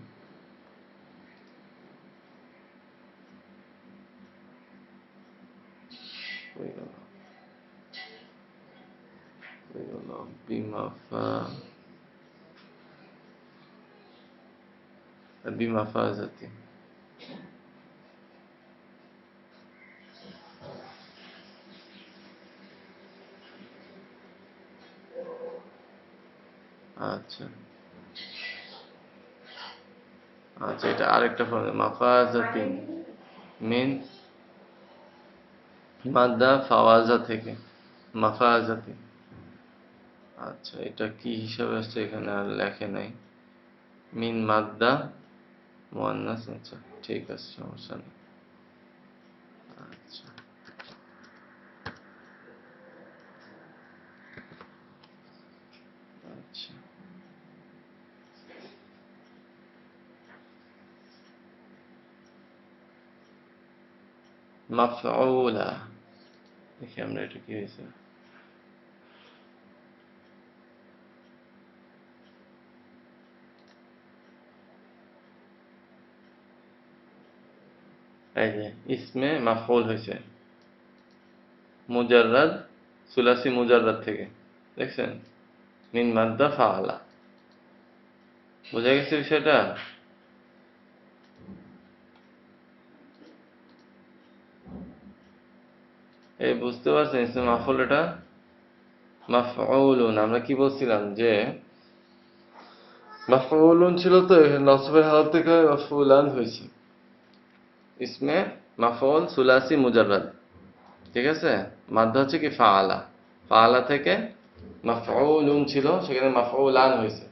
A: কই গেল? কই গেল? বিমাফাজাতি, আচ্ছা আচ্ছা, এটা আরেকটা ফর্ম, মাফাজাতি মিন মাদ্দা ফাওয়াজা থেকে, মাফাজাতি। আচ্ছা, এটা কি হিসাবে আসছে এখানে আর লেখে নাই, মিন মাদ্দা মুয়ান্নাস, আচ্ছা ঠিক আছে, সমস্যা নেই। আচ্ছা, আচ্ছা, মাফউলা, দেখি আমরা এটা কি হয়েছে। এই যে ইসমে মাফউল হয়েছে মুজাররাদ, সুলাসি মুজাররাদ থেকে, দেখছেন মিন মাদ্দা ফাআলা। বোঝা গেছে বিষয়টা? এই বুঝতে পারছেন ইসমে মাফউল, এটা মাফউলুন। আমরা কি বলছিলাম যে মাফউলুন ছিল, তো নসবের হালত থেকে মাফউলান হয়েছে, ইসমে মাফউল সুলাসি মুজাররাদ, ঠিক আছে। মাদ্দা হচ্ছে কি ফাআলা, ফাআলা থেকে মাফউলুন ছিল, সেখানে মাফউলান হয়েছে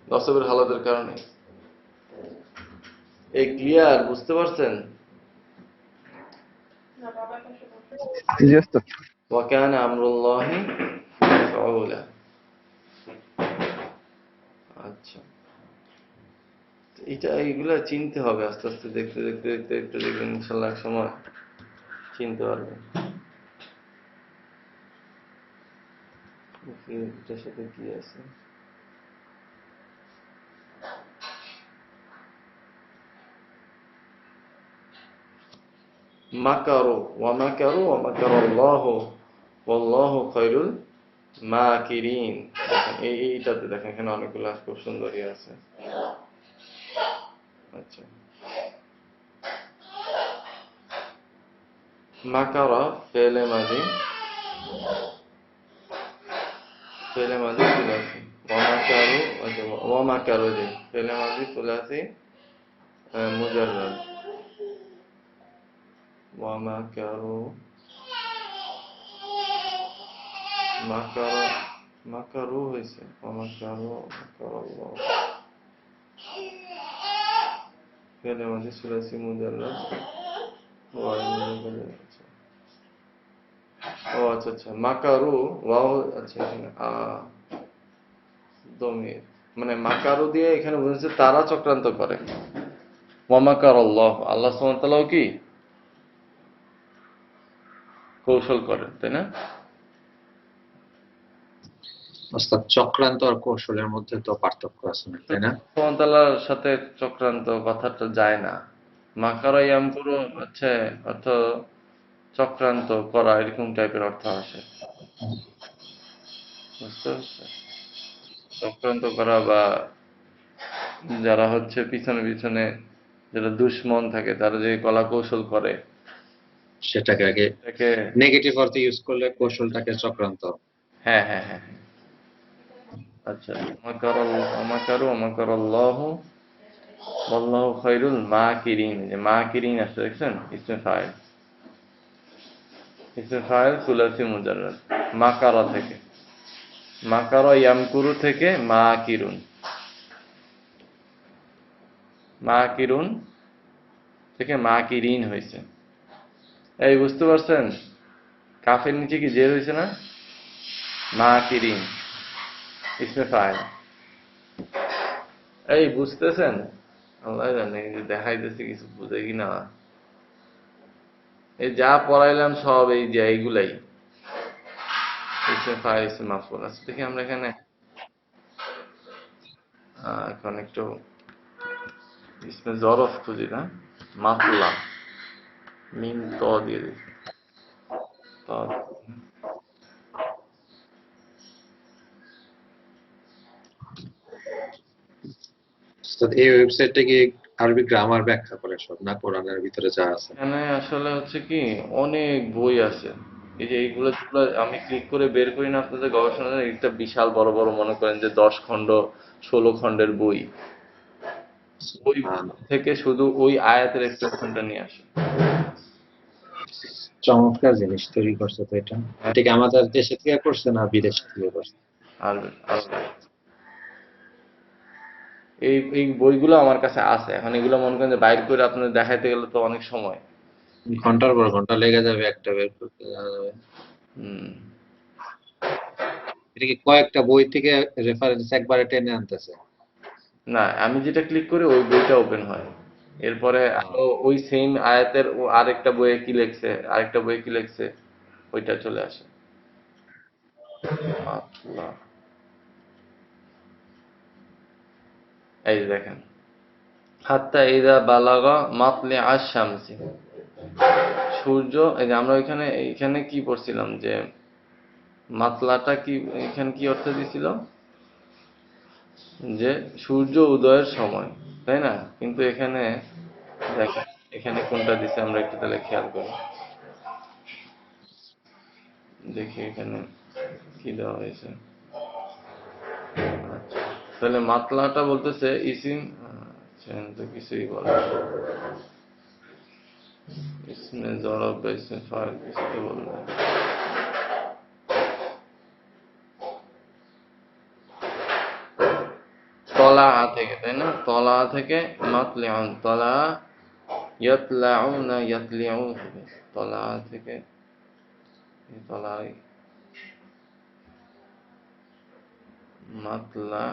A: নসবের হালতের কারণে। এই ক্লিয়ার? বুঝতে পারছেন?
C: জি ওস্তাদ।
A: ওয়া কানা আমরুল্লাহি মাফউলা। আচ্ছা, এটা এইগুলা চিনতে হবে আস্তে আস্তে, দেখতে দেখতে দেখতে দেখতে দেখবেন ইনশাআল্লাহ এক সময় চিনতে পারবেন। দেখি এটার সাথে কি আছে। মাকারু ওয়া মাকারু ওয়া মাকারাল্লাহু ওয়াল্লাহু খায়রুল মাকিরিন। দেখেন এইটাতে দেখেন এখানে অনেকগুলো খুব সুন্দরই আছে। আচ্ছা, মাকারা ফেলে মাঝি সুলাসি ওয়া মাকারু, আচ্ছা ওয়া মাকারু যে ফেলে মাঝি সুলাসি মুজাররাদ ওয়া মাকারু মাকারা মাকারু হয়েছে ওয়া মাকারু মাকারাল্লাহ ফেলে মাঝি সুলাসি মুজাররাদ ওয়া মুজাররাদ। আচ্ছা, ও আচ্ছা আচ্ছা, মাকারু ওয়াও, আচ্ছা এখানে দমির, মানে মাকারু দিয়ে এখানে বুঝেছে তারা চক্রান্ত করে। ওয়া মাকারাল্লাহ, আল্লাহ সুবহানাহু ওয়া তাআলাও কি কৌশল করেন, তাই না?
B: ওস্তাদ, চক্রান্ত আর কৌশলের মধ্যে তো পার্থক্য আছে না, তাই না?
A: সুবহানাহু ওয়া তাআলার সাথে চক্রান্ত কথাটা যায় না। মাকারা ইয়ামকুরু হচ্ছে অর্থ চক্রান্ত করা, এরকম টাইপের অর্থ আসে, বুঝতে পারছেন? চক্রান্ত করা বা যারা হচ্ছে পিছনে পিছনে যারা দুশমন থাকে তারা যে কলা কৌশল করে
B: সেটাকে আগে
A: এটাকে,
B: নেগেটিভ অর্থে ইউজ করলে কৌশলটাকে চক্রান্ত।
A: হ্যাঁ হ্যাঁ হ্যাঁ হ্যাঁ। আচ্ছা, মাকারু মাকারাল্লাহু ওয়াল্লাহু খায়রুল মাকিরিন, যে মাকিরিন আছে দেখছেন, ইসমে ফাইল সুলাসি মুজাররাদ। মাকারা থেকে, মাকারা ইয়ামকুরু থেকে মাকিরুন, মাকিরুন থেকে মাকিরিন হয়েছে। এই বুঝতে পারছেন, কাফের নিচে কি জের হয়েছে না? মাকিরিন ইসমে ফাইল। এই বুঝতেছেন? আল্লাহ জানে, এই যে দেখাইতেছে কিছু বুঝে কিনা। এই যা পড়াইলাম সব এই যে এইগুলাই ইসমে ফাইল ইসমে মাফউল আছে। দেখি আমরা এখানে এখন একটু ইসমে জরফ খুঁজি না, মাতলা মিম ত দিয়ে দিই ত।
B: ওস্তাদ, এই ওয়েবসাইটটা কি আরবি গ্রামার ব্যাখ্যা করে সব, না কোরআনের ভিতরে যা আছে?
A: এখানে আসলে হচ্ছে কি অনেক বই আছে। এই যে এইগুলো যেগুলো আমি ক্লিক করে বের করি না আপনাদের গবেষণার, একটা বিশাল বড় বড় মনে করেন যে 10 খণ্ড 16 খণ্ডের বই, ওই থেকে শুধু ওই আয়াতের এক্সপ্রেশনটা নিয়ে আসে।
B: চমৎকার জিনিস তৈরি করছে তো এটা। এটা কি আমাদের দেশে থেকে করছে না বিদেশ থেকে করছে?
A: আর এই এই বইগুলো আমার কাছে আছে। এখন এগুলো মনে করেন যে বাইর করে আপনাদের দেখাইতে গেলে তো অনেক সময়,
B: ঘন্টার পর ঘন্টা লেগে যাবে একটা বের করতে।
A: হুম।
B: এটা কি কয়েকটা বই থেকে রেফারেন্স একবারে টেনে আনতেছে?
A: না, আমি যেটা ক্লিক করি ওই বইটা ওপেন হয়, এরপরে আরো ওই সেম আয়াতের ও আরেকটা বইয়ে কি লিখছে, আরেকটা বইয়ে কি লিখছে, ওইটা চলে আসে। আল্লাহ, এই যে দেখেন, হাত্তা ইযা বালাগা মাতলি আশ-শামসি, সূর্য, এই যে আমরা এখানে এখানে কি পড়ছিলাম যে মাতলাটা কি, এখানে কি অর্থ দিছিল যে সূর্য উদয়ের সময়, তাই না? কিন্তু এখানে দেখেন এখানে কোনটা দিছে আমরা একটু তাহলে খেয়াল করি, দেখি এখানে কি দেওয়া হয়েছে। আচ্ছা, তাহলে মাতলাটা বলতেছে ইসিম, আচ্ছা তো কিছুই বলে না। ইসমে জরব বা ইসমে ফাইল কিছু তো বলবে না। তলা থেকে, তাই না? তলা থেকে মাতলিউন, তলা ইয়াতলাউনা ইয়াতলিউ হবে, তলা থেকে তলাই মাতলা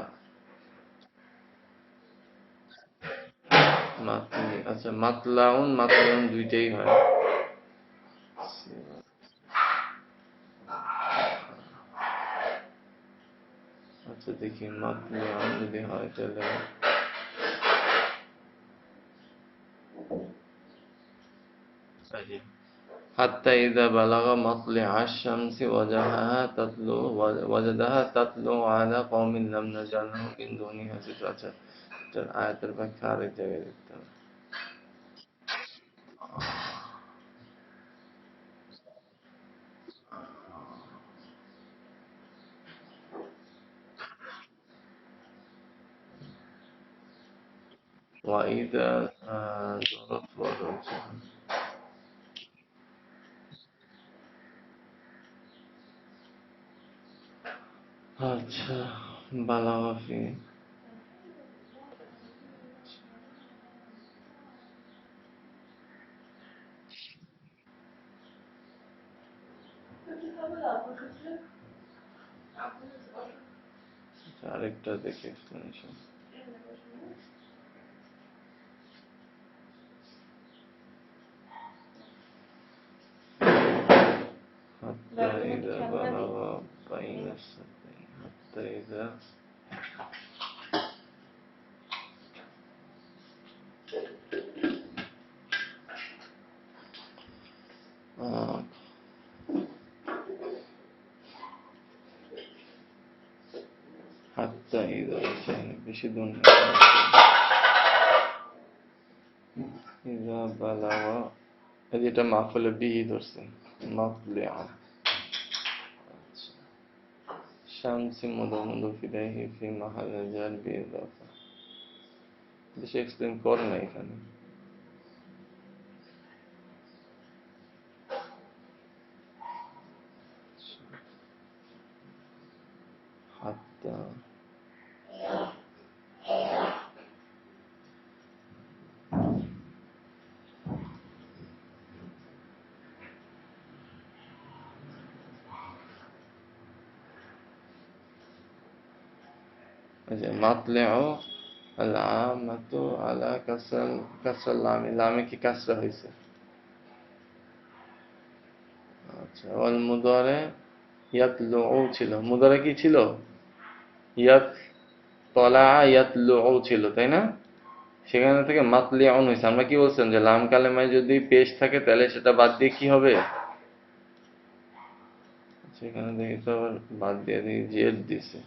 A: মাতলি, আচ্ছা মাতলাউন মাতলিউন দুইটাই হয়। দেখি মাতলিআন যদি হয় তাহলে حتى إذا بلغ مطلع الشمس وجدها تطلع على قوم لم نجعل لهم من دونها سترا আয়াতের ব্যাখ্যা আরেক জায়গায় দেখতে হবে وإذا ضرب রয়েছে আচ্ছা বালাগা ফি আরেকটা দেখি এক্সপ্লেনেশন حتى إذا بلغ بين السدين حتى إذا حتى إذا বেশি দূর না إذا بلغ এটা মাফুলে বিহি ধরছে মাতলিআ শামসি মুদাফ ইলাইহি ফি মাহাল জার বিইদাফা বেশি এক্সপ্লেইন করে না এখানে হাত্তা মাতলিআ আল-আমাতু আলা কাসর লামে কি কাসরা হয়েছে আচ্ছা ওয়াল মুদারে ইয়াতলু ছিল মুদারে কি ছিল তলা ইয়াতলু ছিল তাই না সেখানে থেকে মাতলিআন হয়েছে আমরা কি বলছেন যে লাম কালেমায় যদি পেশ থাকে তাহলে সেটা বাদ দিয়ে কি হবে সেখানে দেখি তো আবার বাদ দিয়ে দেখি জেদ দিছে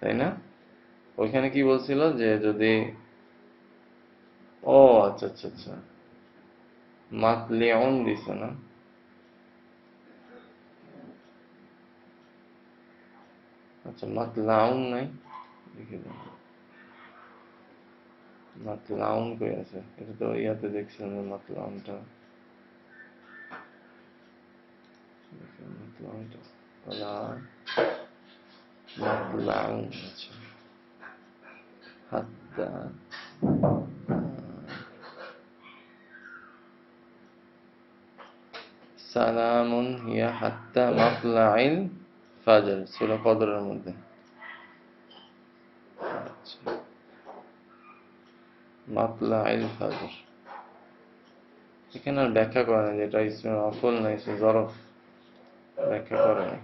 A: তাই না ওইখানে কি বলছিল যে যদি ও আচ্ছা আচ্ছা আচ্ছা মাতলিআন দিছে না আচ্ছা মাতলাউন নাই দেখি মাতলাউন কই আছে এটা তো ইয়াতে দেখছিলাম মাতলাউনটা মাতলাউনটা ওলা মাতলাউন আচ্ছা হাত্তা সালামুন হিয়া হাত্তা মাতলাইল ফাজর সূরা কদরের মধ্যে আচ্ছা মাতলাইল ফাজর এখানে আর ব্যাখ্যা করে না যেটা ইসমে মাফউল না ইসমে যরফ ব্যাখ্যা করে না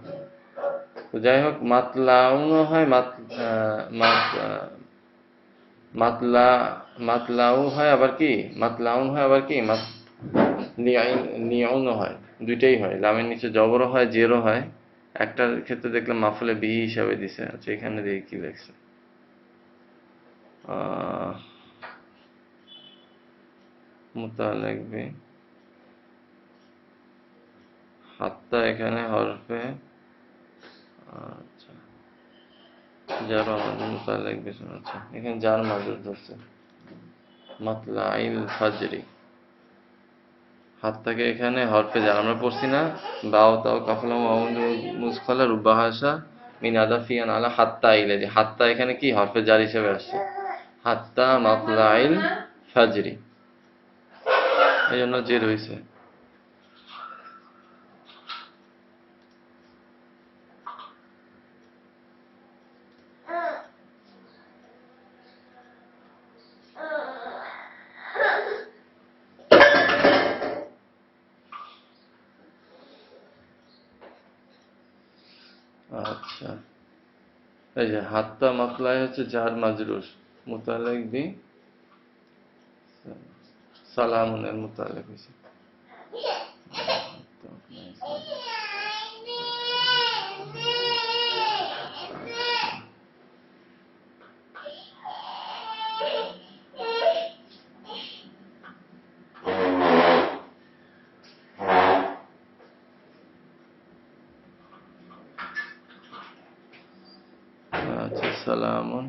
A: তো যাই হোক মাতলাউনও হয় মাতলাউ হয় আবার কি মাতলাউন হয় আবার কি লিআউনও হয় দুইটাই হয় লামের নিচে জবরও হয় জেরও হয় একটার ক্ষেত্রে দেখলাম মাফুলে বিহি হিসাবে দিছে আচ্ছা এখানে দেখি কি লেখছে মুতাআল্লিক বি হাত্তা এখানে হরফে আচ্ছা জার মুতাআল্লিক বি আচ্ছা এখানে জার মাজরুর ধরছে মাতলাইল ফাজরি হাত্তাকে এখানে হরফে জার আমরা পড়ছি না বাও তাও কাফলা মুসখালা রুবাহাসা মিন আদাফিয়ান আলা হাত্তা ইলে যে হাত্তা এখানে কি হরফে জার হিসেবে আসছে হাত্তা মাতলাইল ফাজরি এইজন্য জের হইছে এই যে হাত্তা মাতলাই হচ্ছে জার মাজরুর, মুতাল্লিক বি সালামুনের মুতাল্লিক হয়েছে। আচ্ছা, সালামুন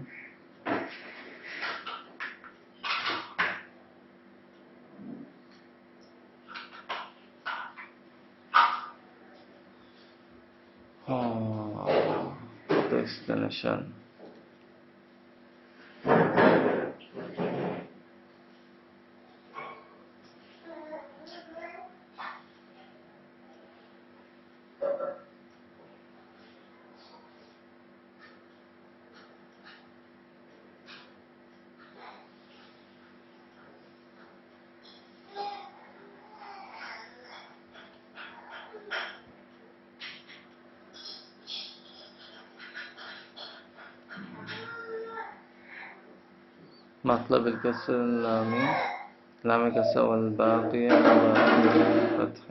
A: এক্সপ্লেনেশন। مطلب الكسر اللامي لام كسر والباقية والفتح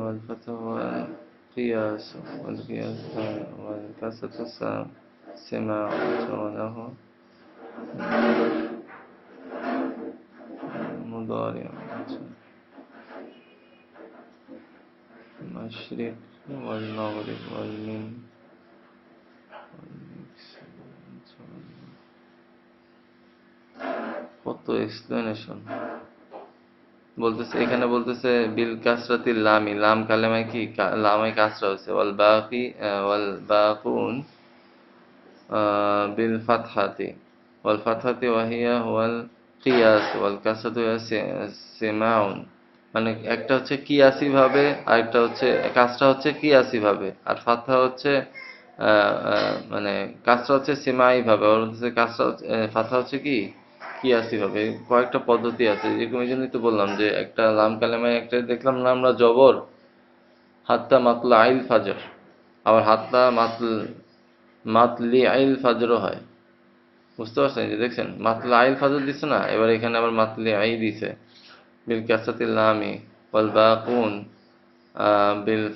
A: والفتح والقياس والقياس والكسرة سماع وله مضارع المشرق والمغرب والمن কত এক্সপ্লেনেশন বলতেছে এখানে, বলতেছে বিল কাসরাতিল লামি, লাম কালেমায় কি লামে কাসরা হচ্ছে, ওয়াল বাকুন বিল ফাতহাতি, ওয়াল ফাতহাতি ওয়াহিয়া ওয়াল কিয়াস ওয়াল কাসরাতু সিমাউন। মানে একটা হচ্ছে কিয়াসি ভাবে, আর একটা হচ্ছে কাসরা হচ্ছে কিয়াসি ভাবে, আর ফাতহা হচ্ছে মানে কাসরা হচ্ছে সিমাই ভাবে, আর হচ্ছে কাসরা ফাতহা হচ্ছে কি কিয়াসি ভাবে। কয়েকটা পদ্ধতি আছে, যেরকম এই জন্যই তো বললাম যে একটা লাম কালেমায় একটা দেখলাম না আমরা জবর, হাত্তা মাতলা আইল ফাজর, আবার হাত্তা মাতলি আইল ফাজরও হয়। বুঝতে পারছেন? যে দেখছেন মাতলা আইল ফাজর দিচ্ছে না, এবার এখানে আবার মাতলি আই দিছে। বিল কাসরাতিল লামি ওয়াল বাকুন বিল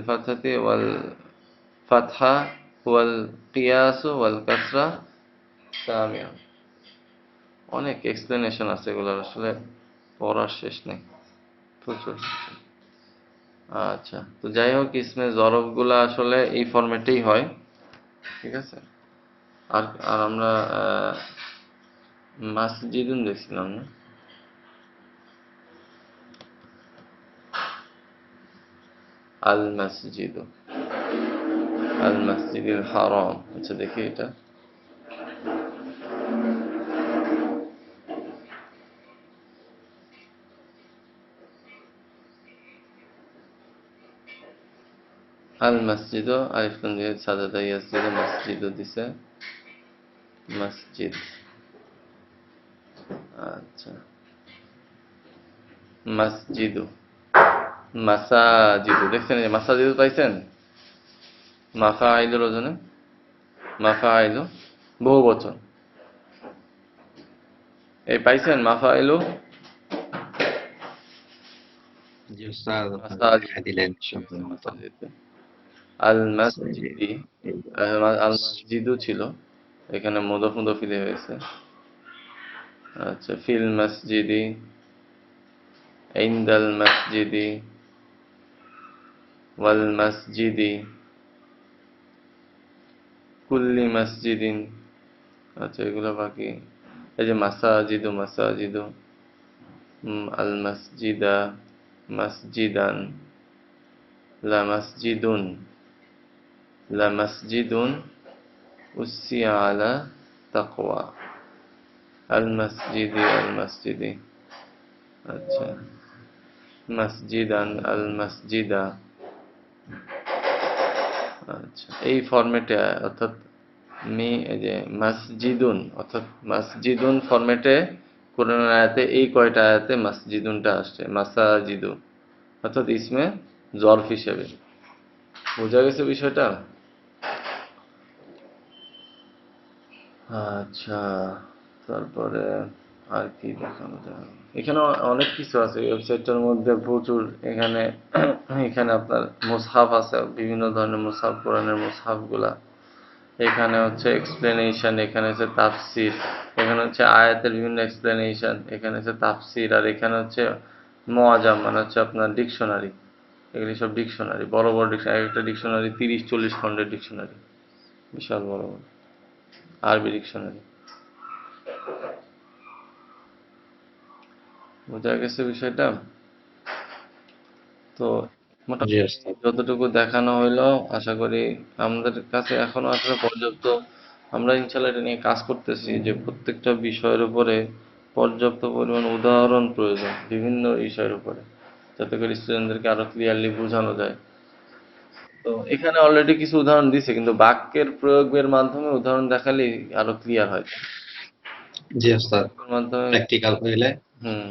A: ফাতহাতি ওয়াল ফাতহা ওয়াল কিয়াস ওয়াল কাসরা সামিয়া। অনেক এক্সপ্লেনেশন আছে, এগুলোর আসলে পড়ার শেষ নেই, প্রচুর। আচ্ছা, তো যাই হোক, ইসমে জরব গুলা আসলে এই ফরম্যাটেই হয়, ঠিক আছে। আর আর আমরা মাসজিদুন দেখছিলাম না, আল মাসজিদু, আল মাসজিদুল হারাম। আচ্ছা দেখি এটা, আল মসজিদ, আলিফ লাম দিয়ে সাজাদা ইয়াসজিদ, মসজিদ দিছে মসজিদ। আচ্ছা, মসজিদু মাসাজিদু, দেখছেন এই মাসাজিদু পাইছেন? মাফাইলুর ওজনে, মাফাইলু বহু বচন, এই পাইছেন মাফাইলু?
B: জি স্যার,
A: মাসাজিদ,
B: দেখা দিলেন শব্দ মতো।
A: আল মসজিদি, আল মসজিদু ছিল, এখানে মুদফ মুদফ ইলাইহি হয়েছে। আচ্ছা, ফিল মসজিদি, ইনদাল মসজিদি, ওয়াল মসজিদি, কুল্লি মসজিদিন। আচ্ছা, এগুলো বাকি। এই যে মাসাজিদু, মাসাজিদু, আল মসজিদা, মসজিদান, লা মসজিদুন, লা মসজিদুন উসিয়া আলা তাকওয়া, আল মসজিদি, আল মসজিদি। আচ্ছা, মসজিদান, আল মসজিদা। আচ্ছা, এই ফরম্যাটে, অর্থাৎ এই যে মসজিদুন, অর্থাৎ মসজিদুন ফরম্যাটে কোরআন আয়াতে এই কয়টা আয়াতে মসজিদুনটা আসছে, মাসাজিদু, অর্থাৎ ইসমে জরফ হিসেবে। বোঝা গেছে বিষয়টা? আচ্ছা, তারপরে আর কি দেখানো যায়? এখানে অনেক কিছু আছে ওয়েবসাইটটার মধ্যে প্রচুর। এখানে এখানে আপনার মুসহাফ আছে, বিভিন্ন ধরনের মুসহাফ, কোরআনের মুসহাফ গুলা। এখানে হচ্ছে এক্সপ্লেনেশন, এখানে হচ্ছে তাফসির, এখানে হচ্ছে আয়াতের বিভিন্ন এক্সপ্লেনেশন, এখানে হচ্ছে তাফসির, আর এখানে হচ্ছে মুআজাম মানে হচ্ছে আপনার ডিকশনারি। এগুলি সব ডিকশনারি, বড় বড় ডিকশনারি, একটা ডিকশনারি 30-40 খণ্ডের ডিকশনারি, বিশাল বড় বড় আরবি ডিকশনারি। বোঝা গেছে বিষয়টা? তো
B: জি
A: মোটামুটি
B: ওস্তাদ।
A: যতটুকু দেখানো হইলো, আশা করি আমাদের কাছে এখনো আসলে পর্যাপ্ত, আমরা ইনশাল্লাহ এটা নিয়ে কাজ করতেছি যে প্রত্যেকটা বিষয়ের উপরে পর্যাপ্ত পরিমাণ উদাহরণ প্রয়োজন বিভিন্ন বিষয়ের উপরে, যাতে করে স্টুডেন্টদেরকে আরো ক্লিয়ারলি বোঝানো যায়। তো এখানে অলরেডি কিছু উদাহরণ দিছে, কিন্তু বাক্যের প্রয়োগের মাধ্যমে উদাহরণ দেখালেই আরো ক্লিয়ার হয়।
B: জি ওস্তাদ,
A: এর মাধ্যমে
B: প্র্যাকটিক্যাল হইলে।
A: হুম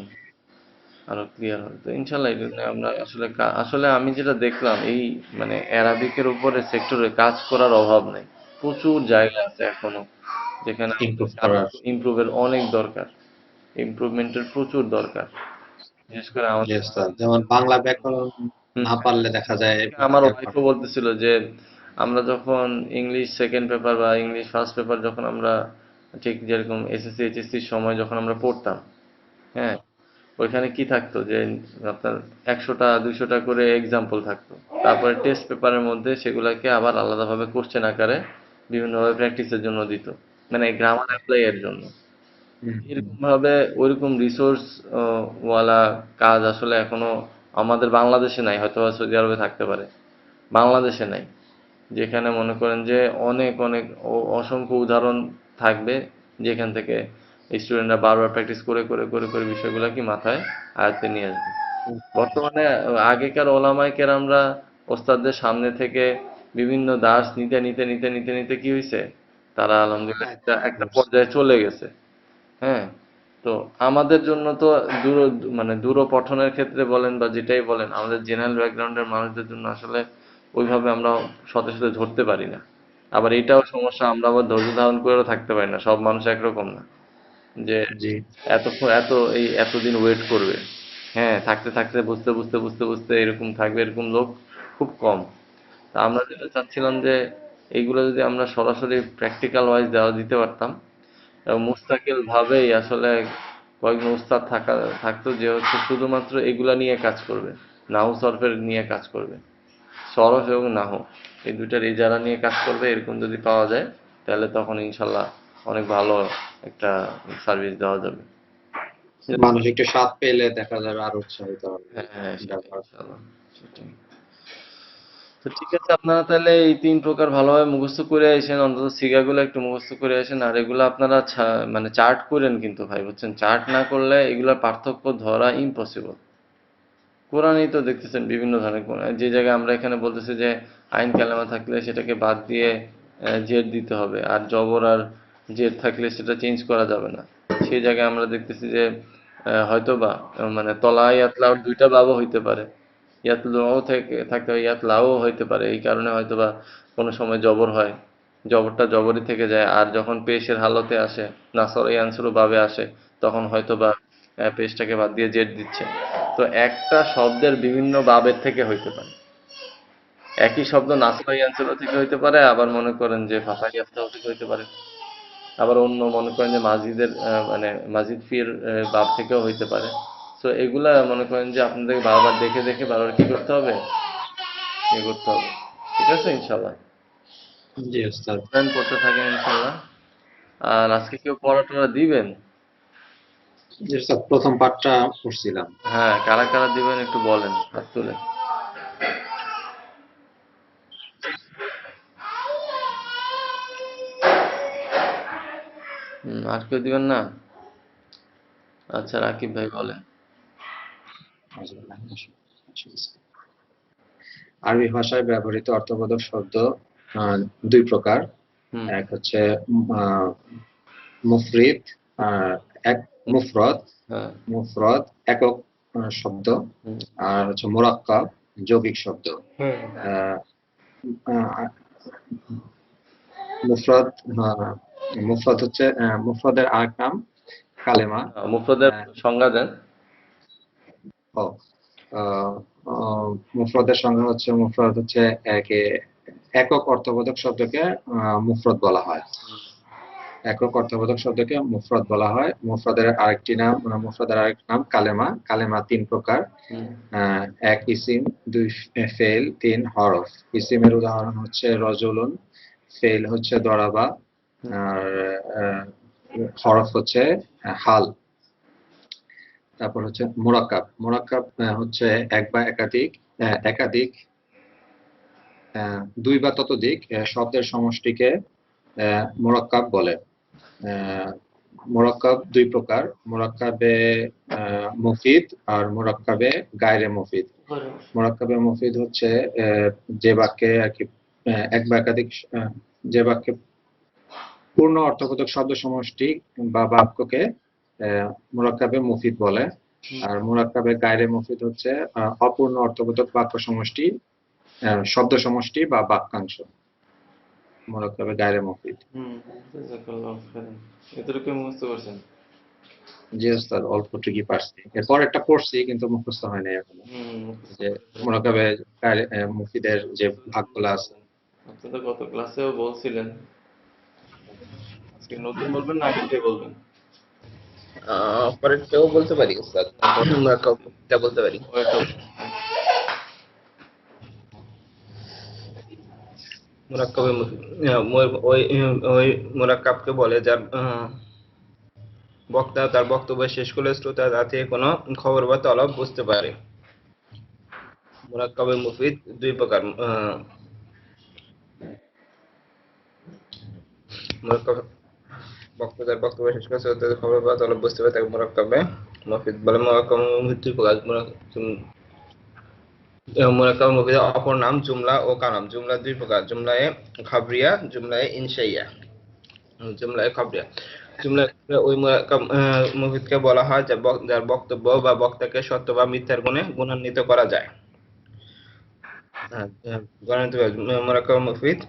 A: আরো ক্লিয়ার হয়। তো ইনশাল্লাহ এটা নিয়ে আমরা আসলে আসলে আমি যেটা দেখলাম এই মানে অ্যারাবিকের উপরে সেক্টরে কাজ করার অভাব নাই, প্রচুর জায়গা আছে এখনো যেখানে
B: ইমপ্রুভ
A: কাজ
B: করার।
A: ইমপ্রুভের অনেক দরকার, ইমপ্রুভমেন্টের প্রচুর দরকার, বিশেষ করে
B: জি
A: আমাদের
B: ওস্তাদ, যেমন বাংলা ব্যাকরণ
A: হুম,
B: না পারলে দেখা যায়
A: আমার
B: ব্যাপার।
A: ওয়াইফও বলতেছিল যে আমরা যখন ইংলিশ সেকেন্ড পেপার বা ইংলিশ ফার্স্ট পেপার যখন আমরা ঠিক যেরকম এসএসসি এইচএসসির সময় যখন আমরা পড়তাম, হ্যাঁ, ওইখানে কি থাকতো যে আপনার 100টা 200টা করে এক্সাম্পল থাকতো, তারপরে টেস্ট পেপারের মধ্যে সেগুলোকে আবার আলাদাভাবে কোশ্চেন আকারে বিভিন্নভাবে প্র্যাকটিসের জন্য দিত, মানে গ্রামার অ্যাপ্লাই এর জন্য।
B: হুম, হুম।
A: এরকম ভাবে ওইরকম রিসোর্স ওয়ালা কাজ আসলে এখনো আমাদের বাংলাদেশে নাই, হয়তো বা সৌদি আরবে থাকতে পারে, বাংলাদেশে নাই। যেখানে মনে করেন যে অনেক অনেক অসংখ্য উদাহরণ থাকবে, যেখান থেকে স্টুডেন্টরা বারবার প্র্যাকটিস করে করে করে করে বিষয়গুলো কি মাথায় আয়ত্তে নিয়ে আসবে। বর্তমানে আগেকার ওলামায়ে কেরামরা ওস্তাদদের সামনে থেকে বিভিন্ন দাস নিতে নিতে নিতে নিতে নিতে কি হয়েছে, তারা আলহামদুলিল্লাহ একটা একটা পর্যায়ে চলে গেছে। হ্যাঁ, তো আমাদের জন্য তো দূর মানে দূর পঠনের ক্ষেত্রে বলেন বা যেটাই বলেন, আমাদের জেনারেল ব্যাকগ্রাউন্ডের মানুষদের জন্য আসলে ওইভাবে আমরা সাথে সাথে ধরতে পারি না। আবার এটাও সমস্যা, আমরা আবার ধৈর্য ধারণ করেও থাকতে পারি না, সব মানুষ একরকম না যে
B: জি
A: এতক্ষণ এতদিন ওয়েট করবে। হ্যাঁ, থাকতে থাকতে বুঝতে বুঝতে বুঝতে বুঝতে এরকম থাকবে, এরকম লোক খুব কম। তা আমরা যেটা চাচ্ছিলাম যে এইগুলো যদি আমরা সরাসরি প্র্যাকটিক্যাল ওয়াইজ দিতে পারতাম, এবং মুস্তাকিল ভাবেই আসলে কয়েকজন উস্তাদ থাকতো যে হচ্ছে শুধুমাত্র এগুলা নিয়ে কাজ করবে, নাহু সরফের নিয়ে কাজ করবে, সরফ এবং নাহু এই দুইটার ইজারা নিয়ে কাজ করবে, এরকম যদি পাওয়া যায় তাহলে তখন ইনশাল্লাহ অনেক ভালো একটা সার্ভিস দেওয়া যাবে।
B: মানুষ একটু স্বাদ পেলে দেখা যাবে আরো উৎসাহিত হবে
A: হ্যাঁ হ্যাঁ সেটাই
B: ব্যাপার।
A: ইনশাল্লাহ, সেটাই। তো ঠিক আছে, আপনারা তাহলে এই 3 প্রকার ভালোভাবে মুখস্থ করে আসেন, অন্তত সিগাগুলো একটু মুখস্থ করে আসেন, আর এগুলো আপনারা মানে চার্ট করেন কিন্তু ভাই, বুঝছেন, চার্ট না করলে এগুলোর পার্থক্য ধরা ইম্পসিবল। কোরআনেই তো দেখতেছেন বিভিন্ন ধরনের যে জায়গায় আমরা এখানে বলতেছি যে আইন কালেমা থাকলে সেটাকে বাদ দিয়ে জের দিতে হবে, আর জবর আর জের থাকলে সেটা চেঞ্জ করা যাবে না। সেই জায়গায় আমরা দেখতেছি যে হয়তো বা মানে তলা ইয়াতলাও দুইটা বাবু হইতে পারে, ইয়াতলাও থেকে থাকতে হয়, ইয়াতলাও হইতে পারে, এই কারণে হয়তো বা কোনো সময় জবর হয়, জবরটা জবরই থেকে যায়, আর যখন পেশের হালতে আসে, নাসর ইয়ানসুরু বাবে আসে, তখন হয়তো বা পেশটাকে বাদ দিয়ে জেড দিচ্ছে। তো একটা শব্দের বিভিন্ন বাবের থেকে হইতে পারে, একই শব্দ নাসরা ইয়ানসুরু থেকে হইতে পারে, আবার মনে করেন যে ফাতা ইয়াফতাহু থেকে হইতে পারে, আবার অন্য মনে করেন যে মাজিদের মানে মাজিদ ফির বাব থেকেও হইতে পারে। তো এগুলা মনে করেন যে আপনাদেরকে বারবার দেখে দেখে বারবার কি করতে হবে, ইয়ে করতে হবে। ঠিক আছে ইনশাল্লাহ,
B: জি ওস্তাদ।
A: প্ল্যান করতে থাকেন ইনশাল্লাহ। আর আজকে কেউ পড়া টড়া দিবেন?
B: জি ওস্তাদ, প্রথম পার্টটা পড়ছিলাম।
A: হ্যাঁ, কারা কারা দিবেন একটু বলেন হাত তুলে। আর কেউ দিবেন না? আচ্ছা, রাকিব ভাই বলেন।
B: আরবি ভাষায় ব্যবহৃত অর্থবোধক শব্দ দুই প্রকার।
A: হুম
B: এক হচ্ছে আহ, মুফরিদ, এক মুফরদ,
A: হ্যাঁ
B: মুফরদ একক শব্দ,
A: হুম
B: আর হচ্ছে মুরাক্কাব যৌগিক শব্দ।
C: হুম
B: আহ, আহ, মুফরদ মুফরদ হচ্ছে মুফরদের আরেক নাম কালেমা।
A: মুফরদের সংজ্ঞা দেন।
B: ও মুফরদের সংজ্ঞা হচ্ছে মুফরদ হচ্ছে একক অর্থবোধক শব্দকে মুফরদ বলা হয়। একক অর্থবোধক শব্দকে মুফরদ বলা হয়। মুফরদের আরেক নাম কালেমা। কালেমা 3 প্রকার। 1 ইসিম, 2 ফেল, 3 হরফ। ইসিমের উদাহরণ হচ্ছে রজুলুন, ফেল হচ্ছে দরাবা, আর হরফ হচ্ছে হাল। তারপর হচ্ছে মুরাক্কাব। মুরাক্কাব হচ্ছে এক বা একাধিক একাধিক 2 বা ততোধিক শব্দের সমষ্টিকে মুরাক্কাব বলে। মুরাক্কাব 2 প্রকার, মুরাক্কাবে মুফিদ আর মুরাক্কাবে গায়রে মুফিদ। মুরাক্কাবে মুফিদ হচ্ছে যে বাক্যে আর কি এক বা একাধিক যে বাক্যে পূর্ণ অর্থবোধক শব্দ সমষ্টি বা বাক্যকে মুরাক্কাবে মুফিদ বলে। আর মুরাক্কাবে গায়রে মুফিদ হচ্ছে অপূর্ণ অর্থবোধক বাক্য সমষ্টি, শব্দ সমষ্টি বা বাক্যাংশ। মুরাক্কাবে গায়রে মুফিদ।
A: এতটুকু মুখস্থ করছেন?
B: জি ওস্তাদ, অল্পটুকুই পারছি। এরপর একটা পড়ছি কিন্তু মুখস্থ হয় নাই এখনো, যে মুরাক্কাবে গায়রে মুফিদের যে ভাগগুলো আছে।
A: আপনি তো গত ক্লাসেও বলছিলেন। আজকে নতুন বলবেন না আগে থেকে বলবেন?
C: পরেরটাও বলতে পারি উস্তাদ, মুরাক্কাবটা বলতে পারি। মুরাক্কাবে ওই মুরাক্কাবকে বলে যার বক্তা তার বক্তব্য শেষ করলে শ্রোতা তা থেকে কোনো খবর বা তলব বুঝতে পারে। মুরাক্কাবে মুফিদ 2 প্রকার। মুরাক্কাব বক্তা তার বক্তব্য শেষ করলে শ্রোতা খবর বা তলব বুঝতে পারে, তাকে মুরাক্কাবে মুফিদ বলে। মুরাক্কাবে মুফিদ 2 প্রকার। মুরাক্কাবে মুফিদের অপর নাম জুমলা ও কালাম। জুমলা 2 প্রকার, জুমলায়ে খাবরিয়া, জুমলায়ে ইনশাইয়া। জুমলায়ে খাবরিয়া ওই মুরাক্কাব মুফিদকে বলা হয় যার বক্তব্য বা বক্তাকে সত্য বা মিথ্যার গুণে গুণান্বিত করা যায়। মুরাক্কাব মুফিদ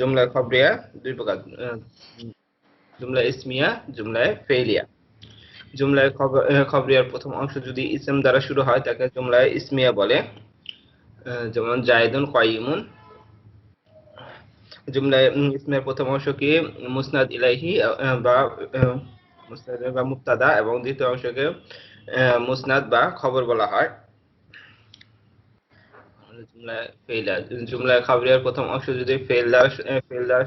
C: জুমলা খাবরিয়া 2 প্রকার, জুমলা ইসমিয়া, জুমলায়ে ফেইলিয়া। জুমলায়ে খাবরিয়ার প্রথম অংশ যদি ইসম দ্বারা শুরু হয় তাকে জুমলায়ে ইসমিয়া বলে, যেমন জায়েদুন কায়িমুন। জুমলায়ে ইসমের প্রথম অংশকে মুসনাদ ইলাইহি বা মুবতাদা এবং দ্বিতীয় অংশকে মুসনাদ বা খবর বলা হয়। জুমলায়ে খাবরিয়ার প্রথম অংশ যদি ফেল দ্বারা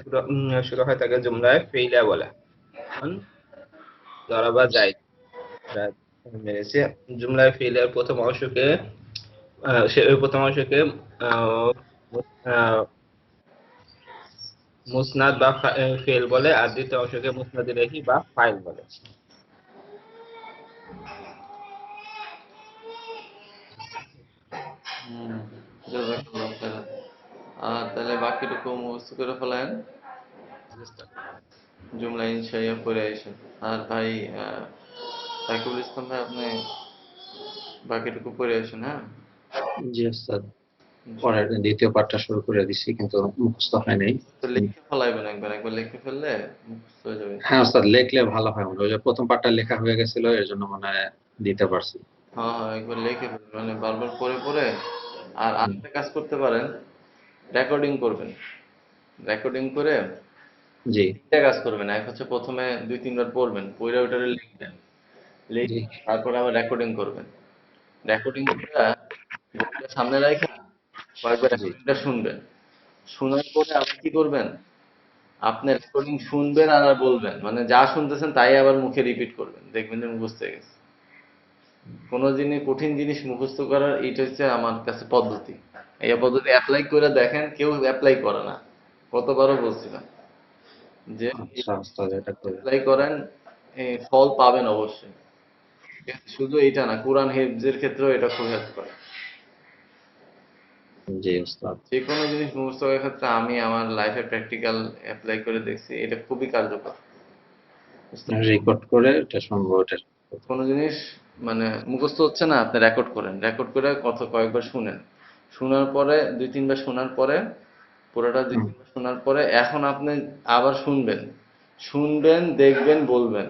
C: শুরু হয় তাকে জুমলায়ে ফেইলিয়া বলে। দরাবা জায়েদ মেরেছে। জুমলায়ে ফেইলিয়ার প্রথম অংশকে মুসনাদ বা ফেল বলে, আর দ্বিতীয় অংশকে মুসনাদ ইলাইহি বা ফাইল বলে।
A: তাহলে বাকিটুকু মুখস্থ করে ফেলেন, জুমলা ইনশাইয়া পড়ে আসেন। আর ভাই সাকিবুল ইসলাম ভাই, আপনি বাকিটুকু পড়ে আসেন। হ্যাঁ
B: জি ওস্তাদ, পরের দ্বিতীয় পাঠটা শুরু করে দিছি কিন্তু মুখস্থ হয় নাই।
A: তো লিখে ফেলাইবেন, একবার লিখে ফেললে মুখস্থ হয়ে যাবে।
B: হ্যাঁ ওস্তাদ, লিখলে ভালো হয়। ওই যে প্রথম পাঠটা লেখা হয়ে গেছিল, এর জন্য মনে হয় দিতে পারছি।
A: হ্যাঁ একবার লিখে ফেলবেন, মানে বারবার পড়ে পড়ে। আর আরেকটা কাজ করতে পারেন, রেকর্ডিং করবেন। রেকর্ডিং করে
B: জি
A: তিনটা কাজ করবেন। এক হচ্ছে প্রথমে 2-3 বার পড়বেন, পড়ে ওইটারে লিখবেন, লিখে
B: জি
A: তারপরে আবার রেকর্ডিং করবেন। রেকর্ডিং করে বইটা সামনে রাখা কয়েকবার
B: জি
A: রেকর্ডিংটা শুনবেন। শোনার পরে আবার কি করবেন, আপনি রেকর্ডিং শুনবেন আর বলবেন, মানে যা শুনতেছেন তাই আবার মুখে রিপিট করবেন, দেখবেন যে মুখস্থ হয়ে গেছে। কোনো জিনিস, কঠিন জিনিস মুখস্থ করার এটা হচ্ছে আমার কাছে পদ্ধতি। এই পদ্ধতি অ্যাপ্লাই করে দেখেন, কেউ অ্যাপ্লাই করে না, কতবারও বলছিলাম যে
B: আচ্ছা ওস্তাদ, এটা করে
A: অ্যাপ্লাই করেন, ফল পাবেন অবশ্যই। শুধু এইটা না, কোরআন হিফজের ক্ষেত্রেও এটা খুব হেল্প করে।
B: জি ওস্তাদ,
A: যে কোনো জিনিস মুখস্থ করার ক্ষেত্রে আমি আমার লাইফে প্র্যাকটিক্যাল অ্যাপ্লাই করে দেখছি, এটা খুবই কার্যকর।
B: রেকর্ড করে এটা শুনবো। এটা
A: কোনো জিনিস মানে মুখস্থ হচ্ছে না, আপনি রেকর্ড করেন, রেকর্ড করে কয়েকবার শুনেন। শোনার পরে 2-3 বার শোনার পরে পুরোটা 2-3 বার শোনার পরে এখন আপনি আবার শুনবেন। শুনবেন, দেখবেন, বলবেন।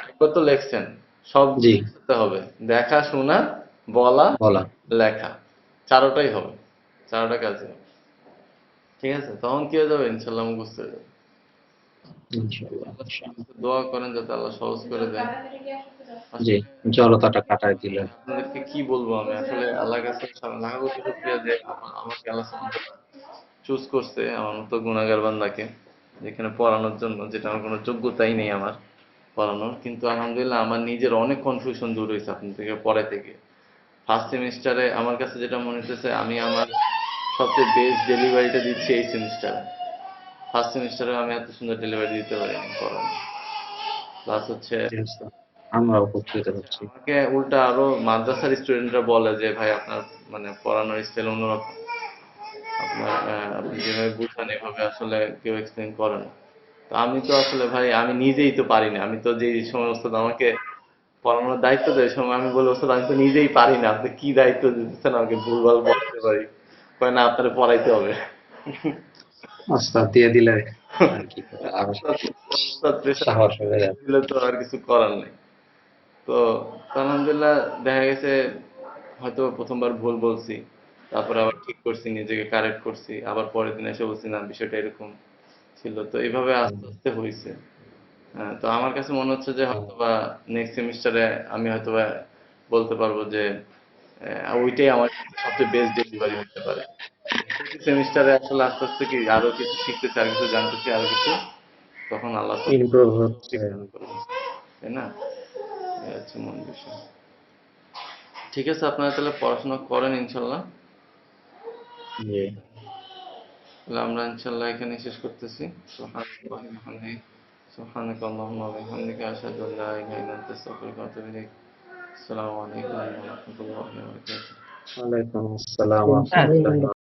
A: এগুলো তো লেখছেন, সব
B: জি,
A: করতে হবে। দেখা, শোনা, বলা,
B: বলা।
A: লেখা, চারোটাই হবে, চারোটা কাজে হবে। ঠিক আছে, তখন কি হয়ে যাবে, ইনশাল্লাহ মুখস্থ হয়ে যাবে।
B: ইনশাআল্লাহ,
A: আল্লাহ
B: ইনশাআল্লাহ।
A: দোয়া করেন যাতে আল্লাহ সহজ করে দেয়।
B: জি,
A: আসলে
B: জড়তাটা কাটায় দিলে।
A: আপনাদেরকে কি বলবো, আমি আসলে আল্লাহর কাছে লাখো কোটি শুকরিয়া যে আমাকে আল্লাহ চুজ করছে আমার মতো গুনাহগার বান্দাকে, যেখানে পড়ানোর জন্য, যেটা আমার কোনো যোগ্যতাই নেই আমার পড়ানোর। কিন্তু আলহামদুলিল্লাহ আমার নিজের অনেক কনফিউশন দূর হয়েছে আপনি থেকে পড়ে থেকে। ফার্স্ট সেমিস্টারে আমার কাছে যেটা মনে হচ্ছে, আমি আমার সবচেয়ে বেস্ট ডেলিভারিটা দিচ্ছি এই সেমিস্টারে। ফার্স্ট সেমিস্টারে আমি এত সুন্দর ডেলিভারি দিতে পারিনি পড়ানো। প্লাস হচ্ছে
B: জি ওস্তাদ, আমরাও উপকৃত হচ্ছি।
A: আমাকে উল্টা আরো মাদ্রাসার স্টুডেন্টরা বলে যে ভাই আপনার মানে পড়ানোর স্টাইল অন্যরকম, আপনার আপনি যেভাবে বুঝান এভাবে আসলে কেউ এক্সপ্লেন করে না। তো আমি তো আসলে ভাই আমি নিজেই তো পারি না। আমি তো যে সময় ওস্তাদ আমাকে পড়ানোর দায়িত্ব দেয়, ওই সময় আমি বলি ওস্তাদ আমি তো নিজেই পারি না, আপনি কি দায়িত্ব দিচ্ছেন আমাকে, ভুলভাল বলতে পারি। কয় না আপনার পড়াইতে হবে।
B: ওস্তাদ দিয়ে দিলে আর কি করে, আর
A: ওস্তাদ প্রেশার
B: সাহস হয়ে যায়।
A: দিলে তো আর কিছু করার নেই। তো আলহামদুলিল্লাহ দেখা গেছে হয়তো প্রথমবার ভুল বলছি, তারপরে আবার ঠিক করছি, নিজেকে কারেক্ট করছি, আবার পরের দিন এসে বলছি না বিষয়টা এরকম ছিল। তো এইভাবে আস্তে আস্তে হয়েছে। তো আমার কাছে মনে হচ্ছে যে হয়তোবা নেক্সট সেমিস্টারে আমি হয়তোবা বলতে পারবো যে ওইটাই আমার সবচেয়ে বেস্ট ডেলিভারি হতে পারে। প্রতি সেমিস্টারে আসলে আস্তে আস্তে কি আরো কিছু শিখতেছি, আর কিছু জানতেছি, আরো কিছু, তখন আল্লাহ তো
B: ইমপ্রুভ হচ্ছে।
A: ঠিক দান করবে, তাই না? এই হচ্ছে মূল বিষয়। ঠিক আছে, আপনারা তাহলে পড়াশোনা করেন ইনশাল্লাহ।
B: জি,
A: তাহলে আমরা ইনশাল্লাহ এখানে শেষ করতেছি। সুবহানাল্লাহি ওয়া বিহামদিহি, সুবহানাকা আল্লাহুম্মা ওয়া বিহামদিকা আশহাদু আল লা ইলাহা ইল্লা আনতা আস্তাগফিরুকা ওয়া আতুবু ইলাইক। আসসালামু আলাইকুম ওয়া রাহমাতুল্লাহি ওয়া বারাকাতুহু।
B: ওয়ালাইকুম আসসালাম ওয়া রাহমাতুল্লাহি